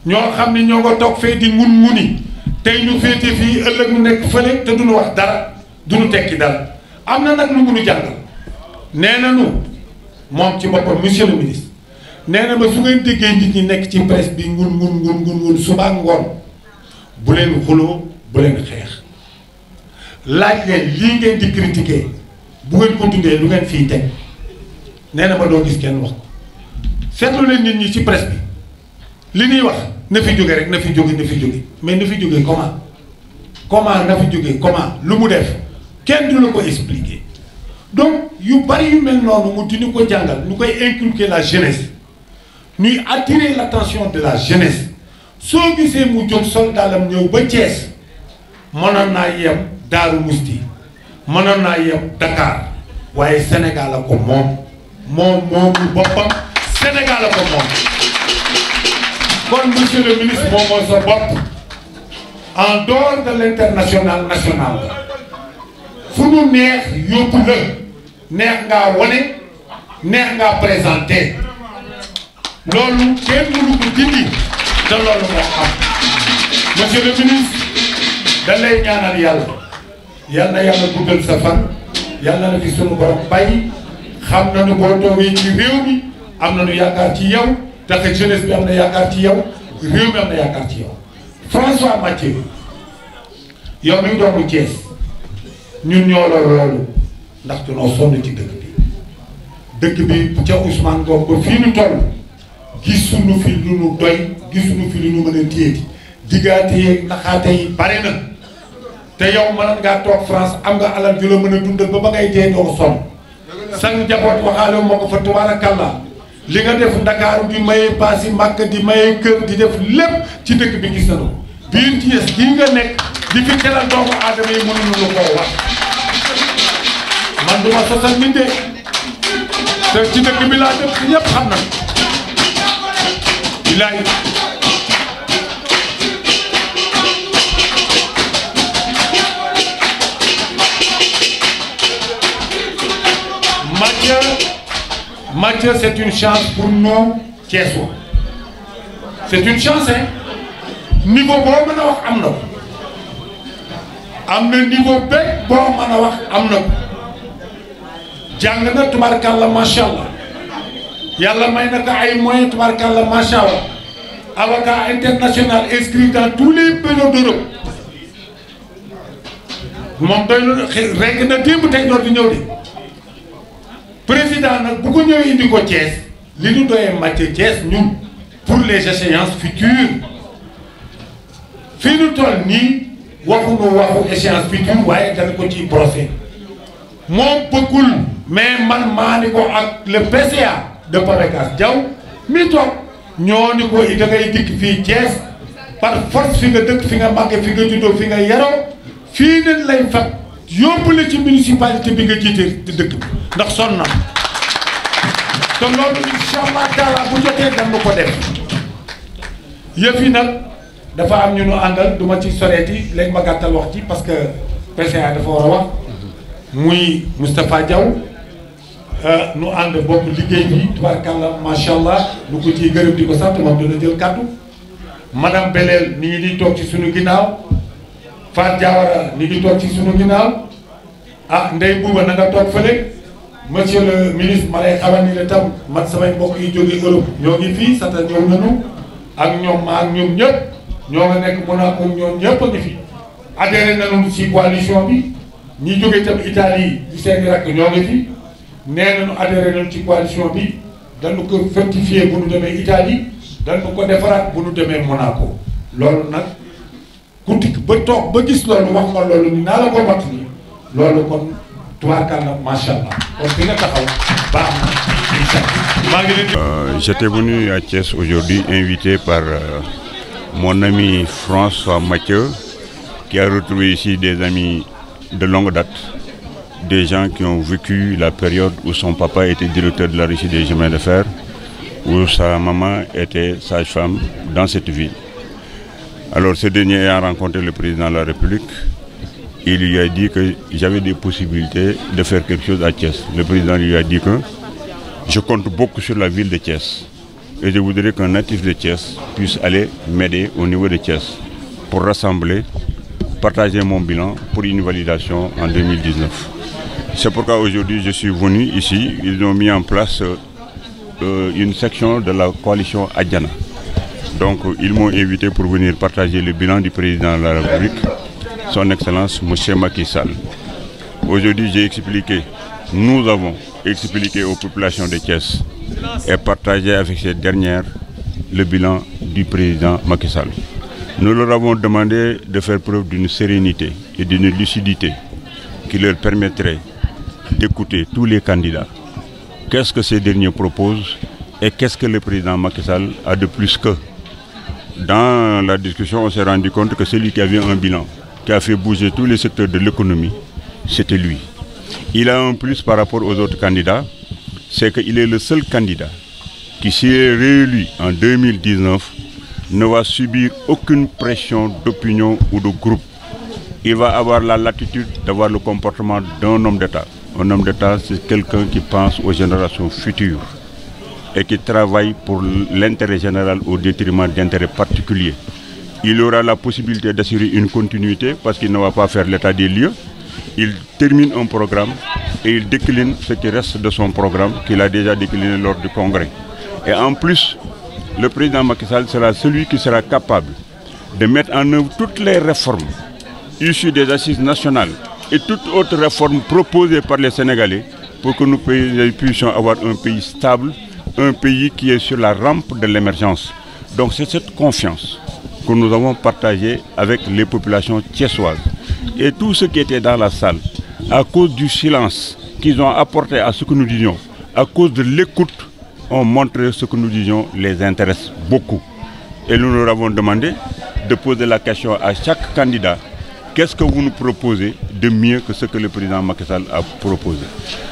ñoo xam ni ñoo ko toog fee di ngun-nguni tey ñu féete fii ëllëg ñu nekk fële te duñu wax dara duñu tekki dara am na nag lu mu nu jàngal nee nañu moom ci boppam monsieur le ministre nee na ma su ngeen déggee nit ñi nekk ci presse bi ngun suba ngoon bu leen xuloo bu leen xeex laaj leen lii ngeen di critiquer bu ngeen ko dundee lu ngeen fii teg nee na ma doo gis kenn wax ko seetlu leen nit ñi ci presse bi li ñuy wax na fi jóge rek na fi jóge mais na fi jóge comment na fi jóge comment lu mu def kenn du la ko expliquer donc yu bari yu mel noonu mu di ñu ko jàngal ñu koy inculquer la jeunesse ñuy attirer l'attention de la jeunesse soo gisee mu jóg soldaalam ñëw ba Thiès mënoon naa yem Daaru Musti mënoon naa yem Dakar waaye Sénégal la ko moom moomu boppam Sénégal la ko moom kon monsieur le ministre moom mooy sa bopp en dehors de l'international national fu nu neex yóbbu la neex ngaa wane neex ngaa présenté loolu kenn mënu ko dindi te loolu moo am monsieur le ministre da lay ñaanal yal na yàlla guddal sa fan yàlla na fi sunu borom bàyyi xam nañu boo toogee ci réew mi am nañu yaakaar ci yow tax jeunesse bi am na yaakaar ci yow réew mi am na yaakaar ci yow François Mathieu yow mi doomu Thiès ñun ñoo la loolu ndax dunoo sonn ci dëkk bi ca Ousmane Ngom ba fii ñu toll gisuñu fi lu nu doy gisuñu fi lu nu mën a téyeeti diggaate yeeg naxaate yi bare na te yow mënoon ngaa toog France am nga alal ju la mën a dundal ba ngay dee doo sonn sang njaboot waxaale moo ko fa tabaarakalla li nga def Ndakaaru di maye paasi Màkka di maye kër di def lépp ci dëkk bi gis nañu biir Thiès gii nga nekk di fi teral doomu aadama yi mënuñu la koo wax man duma sosal nit de te ci dëkk bi laa dëkk ñëpp xam na bilaay Mathieu, c'est une chance pour nous Thiessois. C'est une chance, hein. Niveau boo mën a wax am na ko am na niveau bépp boo mën a wax am na ko jàng na tubaarkàlla macha allah yàlla may na ko ay moyens tubaarkàlla macha allah avocat international inscrit dans tous les pays d'Europe moom doy na rek na démb tey doon di ñëw de. président nag bu ko ñëwee indi ko Thiès li ñu doyee Mathieu Thiès ñun pour les échéances futures fii ñu toll nii waxuñu waxu échéance future waaye dana ko ciy procès moom bëggul mais man maa ni ko ak le PCA de Pamecas Diaw mi toog ñoo ni ko da ngay dikk fii Thiès par force fi nga dëkk fi nga màgge fi nga juddoo fi nga yaroo fii nañ lay fat yóbbu la ci municipalité bi nga jiite di dëkk bi ndax sonn na te loolu incha allah taala bu jotee dama ko def yëf yi nag dafa am ñu nu àndal du ma ci soreeti léegi ma gàttal wax ci parce que PCA dafa war a wax muy Moustapha Diaw nu ànd bokk liggéey bi tubaarkàlla macha allah nu ko ciy gërëm di ko sant moom dina jël kàddu madame Belel ni ngi di toog ci sunu ginnaaw Faat Diawara ni ngi toog ci sunu ginnaaw ah Ndey Buuba na nga toog fële monsieur le ministre ma lay xamal ni la tam man samay mbokk yi jógee Europe ñoo ngi fii sata ñëw nañu ak ñoom ma ak ñoom ñëpp ñoo nga nekk Monaco ñoom ñëpp a ngi fi adhéré nañu ci coalition bi ñi jógee tam Italie di seeni rakk ñoo ngi fi nee nañu adhéré nañu ci coalition bi dañu ko certifié bu nu demee Italie dañu ko defaraat bu nu demee Monaco loolu nag ku tikk ba toog ba gis loolu wax nga loolu ni naa la ko mat ni loolu kon tubaarkàlla macha allah kon fi nga taxaw baax na. J'étais venu à Thiès aujourd'hui invité par mon ami François Mathieu qui a retrouvé ici des amis de longue date, des gens qui ont vécu la période où son papa était directeur de la Régie des chemins de fer, où sa maman était sage-femme dans cette ville. Alors ce dernier ayant rencontré le président de la République, il lui a dit que j'avais des possibilités de faire quelque chose à Thiès. Le président lui a dit que je compte beaucoup sur la ville de Thiès et je voudrais qu'un natif de Thiès puisse aller m'aider au niveau de Thiès pour rassembler, partager mon bilan pour une validation en 2019. C'est pourquoi aujourd'hui je suis venu ici. Ils ont mis en place une section de la coalition Adiana. Donc ils m'ont invité pour venir partager le bilan du président de la République, son Excellence M. Macky Sall. Aujourd'hui j'ai expliqué, nous avons expliqué aux populations de Thiès et partagé avec ces dernières le bilan du président Macky Sall. Nous leur avons demandé de faire preuve d'une sérénité et d'une lucidité qui leur permettrait d'écouter tous les candidats. Qu'est-ce que ces derniers proposent Et qu'est-ce que le président Macky Sall a de plus que? Dans la discussion, on s'est rendu compte que celui qui avait un bilan, qui a fait bouger tous les secteurs de l'économie, c'était lui. Il a un plus par rapport aux autres candidats, c'est qu'il est le seul candidat qui, s'il est réélu en 2019, ne va subir aucune pression d'opinion ou de groupe. Il va avoir la latitude d'avoir le comportement d'un homme d'État. Un homme d'État, c'est quelqu'un qui pense aux générations futures et qui travaille pour l'intérêt général au détriment d'intérêts particuliers. Il aura la possibilité d'assurer une continuité parce qu'il ne va pas faire l'état des lieux. Il termine un programme et il décline ce qui reste de son programme qu'il a déjà décliné lors du congrès. Et en plus, le président Macky Sall sera celui qui sera capable de mettre en œuvre toutes les réformes issues des assises nationales et toutes autres réformes proposées par les Sénégalais pour que nous puissions avoir un pays stable, un pays qui est sur la rampe de l'émergence. Donc c'est cette confiance que nous avons partagée avec les populations thiessoises. Et tous ceux qui étaient dans la salle, à cause du silence qu'ils ont apporté à ce que nous disions, à cause de l'écoute, ont montré ce que nous disions les intéresse beaucoup. Et nous leur avons demandé de poser la question à chaque candidat: qu'est-ce que vous nous proposez de mieux que ce que le président Macky Sall a proposé?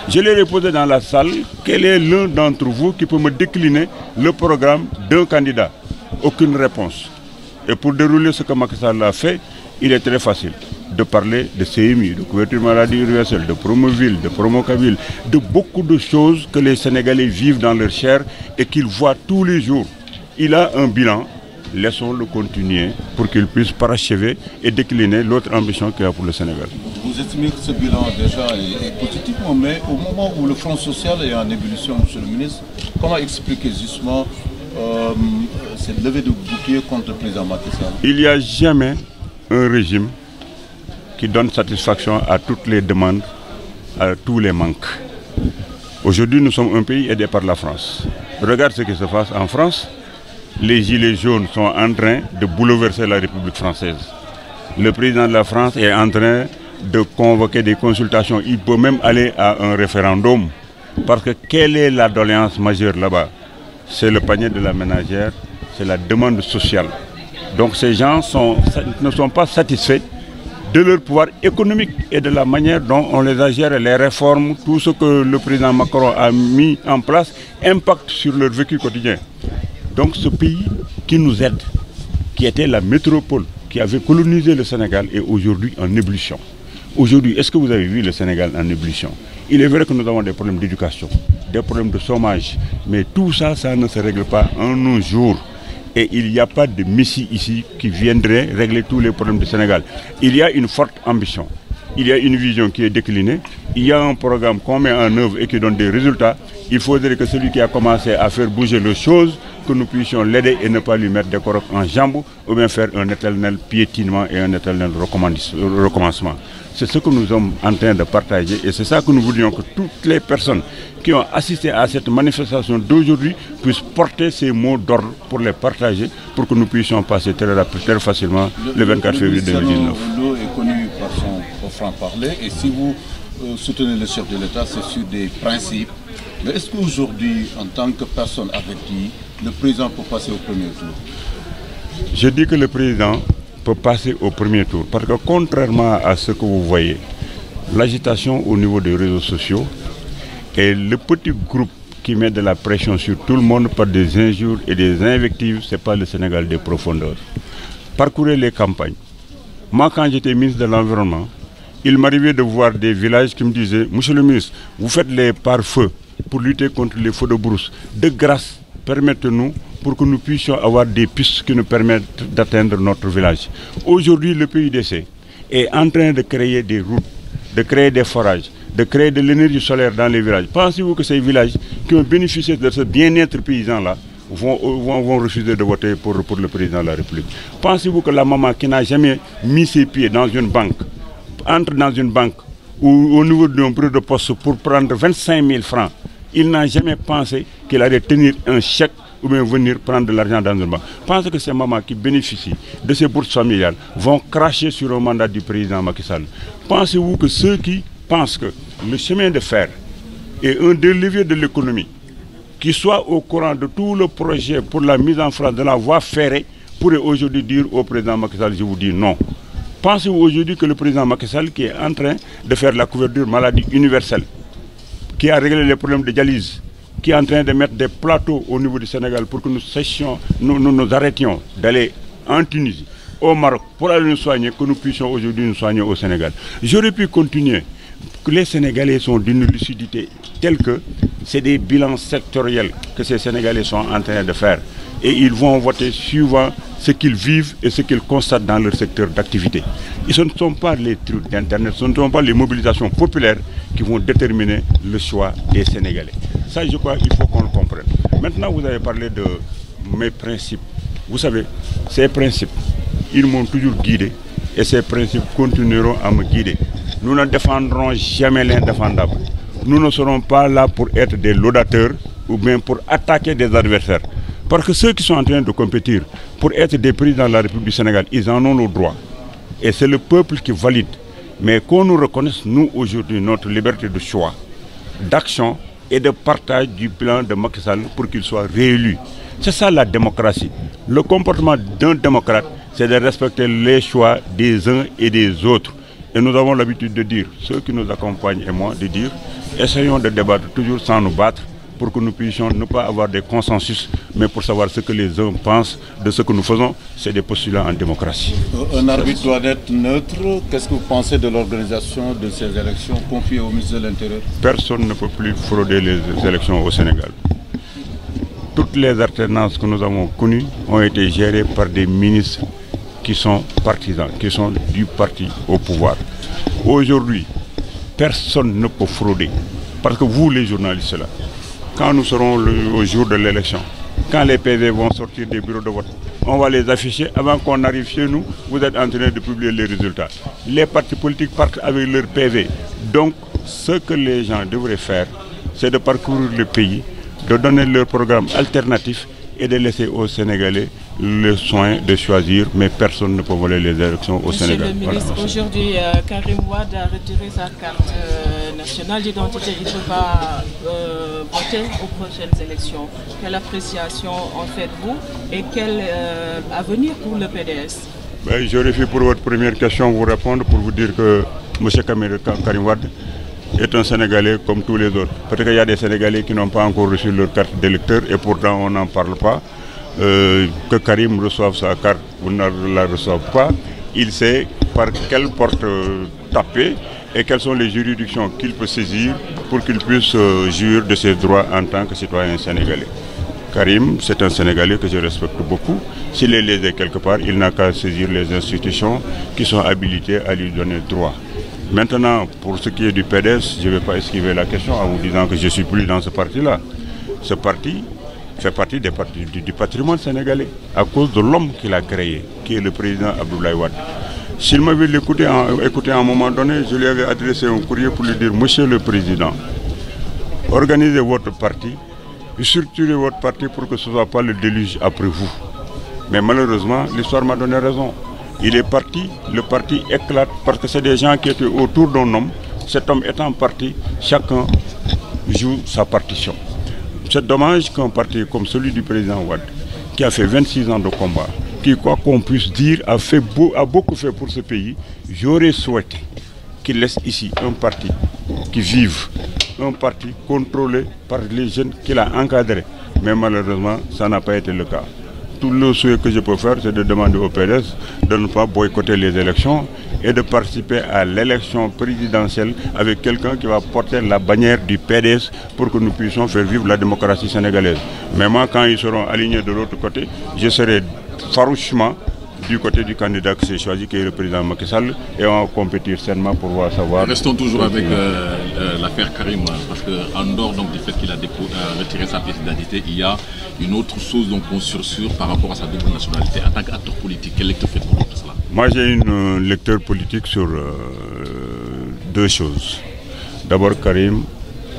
Je leur ai posé dans la salle: quel est l'un d'entre vous qui peut me décliner le programme d'un candidat? Aucune réponse. Et pour dérouler ce que Macky Sall a fait, il est très facile de parler de CMU, de couverture maladie universelle, de Promoville, de Promocaville, de beaucoup de choses que les Sénégalais vivent dans leur chair et qu'ils voient tous les jours. Il a un bilan. Laissons-le continuer pour qu'il puisse parachever et décliner l'autre ambition qu'il a pour le Sénégal. Vous estimez que ce bilan déjà est positif, mais au moment où le Front social est en ébullition, Monsieur le ministre, comment expliquer justement cette levée de bouclier contre le président Macky Sall? Il n'y a jamais un régime qui donne satisfaction à toutes les demandes, à tous les manques. Aujourd'hui, nous sommes un pays aidé par la France. Regarde ce qui se passe en France. Les gilets jaunes sont en train de bouleverser la République française. Le président de la France est en train de convoquer des consultations. Il peut même aller à un référendum. Parce que quelle est la doléance majeure là-bas? C'est le panier de la ménagère, c'est la demande sociale. Donc ces gens ne sont pas satisfaits de leur pouvoir économique et de la manière dont on les a gérés, les réformes, tout ce que le président Macron a mis en place impacte sur leur vécu quotidien. Donc ce pays qui nous aide, qui était la métropole, qui avait colonisé le Sénégal, est aujourd'hui en ébullition. Aujourd'hui, est-ce que vous avez vu le Sénégal en ébullition? Il est vrai que nous avons des problèmes d'éducation, des problèmes de chômage, mais tout ça, ça ne se règle pas en un jour. Et il n'y a pas de messie ici qui viendrait régler tous les problèmes du Sénégal. Il y a une forte ambition, il y a une vision qui est déclinée, il y a un programme qu'on met en œuvre et qui donne des résultats. Il faudrait que celui qui a commencé à faire bouger les choses, que nous puissions l'aider et ne pas lui mettre des coroques en jambes ou bien faire un éternel piétinement et un éternel recommencement. C'est ce que nous sommes en train de partager et c'est ça que nous voudrions que toutes les personnes qui ont assisté à cette manifestation d'aujourd'hui puissent porter ces mots d'ordre pour les partager, pour que nous puissions passer très facilement le 24 février 2019. L'eau est connu par son franc-parler et si vous soutenez le chef de l'État, c'est sur des principes. Mais est-ce qu'aujourd'hui, en tant que personne avertie, le président peut passer au premier tour? Je dis que le président peut passer au premier tour parce que contrairement à ce que vous voyez, l'agitation au niveau des réseaux sociaux et le petit groupe qui met de la pression sur tout le monde par des injures et des invectives, ce n'est pas le Sénégal des profondeurs. Parcourez les campagnes. Moi, quand j'étais ministre de l'Environnement, il m'arrivait de voir des villages qui me disaient: Monsieur le ministre, vous faites les pare-feux pour lutter contre les feux de brousse. De grâce, permettez-nous pour que nous puissions avoir des pistes qui nous permettent d'atteindre notre village. Aujourd'hui, le PUDC est en train de créer des routes, de créer des forages, de créer de l'énergie solaire dans les villages. Pensez-vous que ces villages qui ont bénéficié de ce bien-être paysan-là vont refuser de voter pour le président de la République? Pensez-vous que la maman qui n'a jamais mis ses pieds dans une banque entre dans une banque ou au niveau d'un bureau de poste pour prendre 25 000 francs, il n'a jamais pensé qu'il allait tenir un chèque ou bien venir prendre de l'argent dans une banque? Pensez que ces mamans qui bénéficient de ces bourses familiales vont cracher sur un mandat du président Macky Sall? Pensez-vous que ceux qui pensent que le chemin de fer est un des leviers de l'économie qui soit au courant de tout le projet pour la mise en France de la voie ferrée, pourrait aujourd'hui dire au président Macky Sall, je vous dis non. Pensez-vous aujourd'hui que le président Macky Sall, qui est en train de faire la couverture maladie universelle, qui a réglé les problèmes de dialyse, qui est en train de mettre des plateaux au niveau du Sénégal pour que nous arrêtions d'aller en Tunisie, au Maroc, pour aller nous soigner, que nous puissions aujourd'hui nous soigner au Sénégal. J'aurais pu continuer. Les Sénégalais sont d'une lucidité telle que c'est des bilans sectoriels que ces Sénégalais sont en train de faire. Et ils vont voter suivant ce qu'ils vivent et ce qu'ils constatent dans leur secteur d'activité. Et ce ne sont pas les trucs d'Internet, ce ne sont pas les mobilisations populaires qui vont déterminer le choix des Sénégalais. Ça, je crois qu'il faut qu'on le comprenne. Maintenant, vous avez parlé de mes principes. Vous savez, ces principes, ils m'ont toujours guidé et ces principes continueront à me guider. Nous ne défendrons jamais l'indéfendable. Nous ne serons pas là pour être des laudateurs ou bien pour attaquer des adversaires. Parce que ceux qui sont en train de compétir pour être des présidents de la République du Sénégal, ils en ont le droit. Et c'est le peuple qui valide. Mais qu'on nous reconnaisse, nous, aujourd'hui, notre liberté de choix, d'action et de partage du plan de Macky Sall pour qu'il soit réélu. C'est ça la démocratie. Le comportement d'un démocrate, c'est de respecter les choix des uns et des autres. Et nous avons l'habitude de dire, ceux qui nous accompagnent et moi, de dire, essayons de débattre toujours sans nous battre pour que nous puissions ne pas avoir des consensus, mais pour savoir ce que les uns pensent de ce que nous faisons, c'est des postulats en démocratie. Un arbitre doit être neutre. Qu'est-ce que vous pensez de l'organisation de ces élections confiées au ministre de l'Intérieur? Personne ne peut plus frauder les élections au Sénégal. Toutes les alternances que nous avons connues ont été gérées par des ministres qui sont partisans, qui sont du parti au pouvoir. Aujourd'hui, personne ne peut frauder. Parce que vous, les journalistes, là, quand nous serons au jour de l'élection, quand les PV vont sortir des bureaux de vote, on va les afficher avant qu'on arrive chez nous. Vous êtes en train de publier les résultats. Les partis politiques partent avec leur PV. Donc, ce que les gens devraient faire, c'est de parcourir le pays, de donner leur programme alternatif et de laisser aux Sénégalais le soin de choisir, mais personne ne peut voler les élections au Sénégal. Monsieur le ministre, voilà. Aujourd'hui, Karim Wade a retiré sa carte nationale d'identité. Il ne peut pas voter aux prochaines élections. Quelle appréciation en faites-vous et quel avenir pour le PDS? Ben, j'aurais fait pour votre première question vous répondre pour vous dire que M. Karim Wade est un Sénégalais comme tous les autres. Peut-être qu'il y a des Sénégalais qui n'ont pas encore reçu leur carte d'électeur et pourtant on n'en parle pas. Que Karim reçoive sa carte ou ne la reçoive pas, il sait par quelle porte taper et quelles sont les juridictions qu'il peut saisir pour qu'il puisse jouir de ses droits en tant que citoyen sénégalais. Karim, c'est un Sénégalais que je respecte beaucoup. S'il est lésé quelque part, il n'a qu'à saisir les institutions qui sont habilitées à lui donner droit. Maintenant, pour ce qui est du PDS, je ne vais pas esquiver la question en vous disant que je ne suis plus dans ce parti-là. Ce parti fait partie du patrimoine sénégalais à cause de l'homme qu'il a créé, qui est le président Abdoulaye Wade. S'il m'avait écouté à un moment donné, je lui avais adressé un courrier pour lui dire « Monsieur le Président, organisez votre parti, structurez votre parti pour que ce ne soit pas le déluge après vous. » Mais malheureusement, l'histoire m'a donné raison. Il est parti, le parti éclate parce que c'est des gens qui étaient autour d'un homme. Cet homme étant parti, chacun joue sa partition. C'est dommage qu'un parti comme celui du président Wade, qui a fait 26 ans de combat, qui, quoi qu'on puisse dire, a beaucoup fait pour ce pays, j'aurais souhaité qu'il laisse ici un parti qui vive, un parti contrôlé par les jeunes qu'il a encadrés. Mais malheureusement, ça n'a pas été le cas. Tout le souhait que je peux faire, c'est de demander au PDS de ne pas boycotter les élections et de participer à l'élection présidentielle avec quelqu'un qui va porter la bannière du PDS pour que nous puissions faire vivre la démocratie sénégalaise. Mais moi, quand ils seront alignés de l'autre côté, je serai farouchement du côté du candidat que j'ai choisi, qui est le président Macky Sall, et on va compétir sainement pour voir savoir. Restons toujours avec l'affaire Karim, parce qu'en dehors donc, du fait qu'il a retiré sa pièce d'identité, il y a une autre chose dont on sursure par rapport à sa double nationalité. En tant qu'acteur politique, quelle lecture faites-vous de cela? Moi, j'ai une lecture politique sur deux choses. D'abord, Karim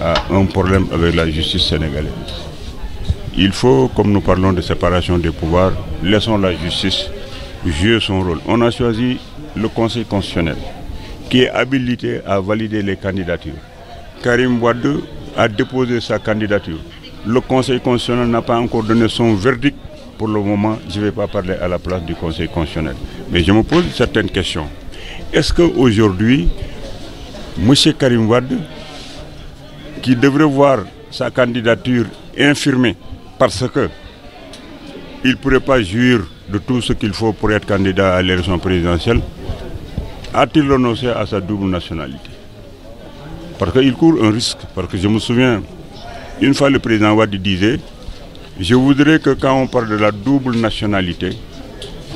a un problème avec la justice sénégalaise. Il faut, comme nous parlons de séparation des pouvoirs, laissons la justice jouer son rôle. On a choisi le Conseil constitutionnel qui est habilité à valider les candidatures. Karim Wade a déposé sa candidature. le Conseil constitutionnel n'a pas encore donné son verdict. Pour le moment, je ne vais pas parler à la place du Conseil constitutionnel. Mais je me pose certaines questions. Est-ce qu'aujourd'hui, M. Karim Wade, qui devrait voir sa candidature infirmée parce qu'il ne pourrait pas jouir de tout ce qu'il faut pour être candidat à l'élection présidentielle, a-t-il renoncé à sa double nationalité? Parce qu'il court un risque. Parce que je me souviens, une fois le président Wade disait, je voudrais que quand on parle de la double nationalité,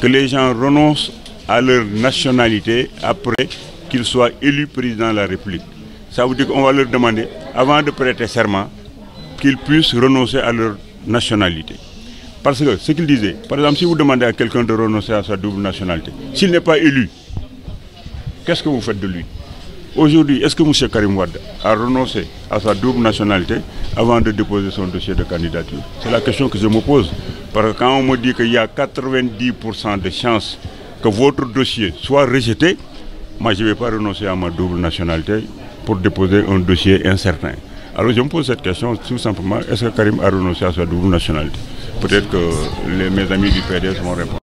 que les gens renoncent à leur nationalité après qu'ils soient élus président de la République. Ça veut dire qu'on va leur demander, avant de prêter serment, qu'ils puissent renoncer à leur nationalité. Parce que ce qu'il disait, par exemple, si vous demandez à quelqu'un de renoncer à sa double nationalité, s'il n'est pas élu, qu'est-ce que vous faites de lui? Aujourd'hui, est-ce que M. Karim Wade a renoncé à sa double nationalité avant de déposer son dossier de candidature? C'est la question que je me pose. Parce que quand on me dit qu'il y a 90% de chances que votre dossier soit rejeté, moi je ne vais pas renoncer à ma double nationalité pour déposer un dossier incertain. Alors je me pose cette question tout simplement, est-ce que Karim a renoncé à sa double nationalité? Peut-être que mes amis du PDS vont répondre.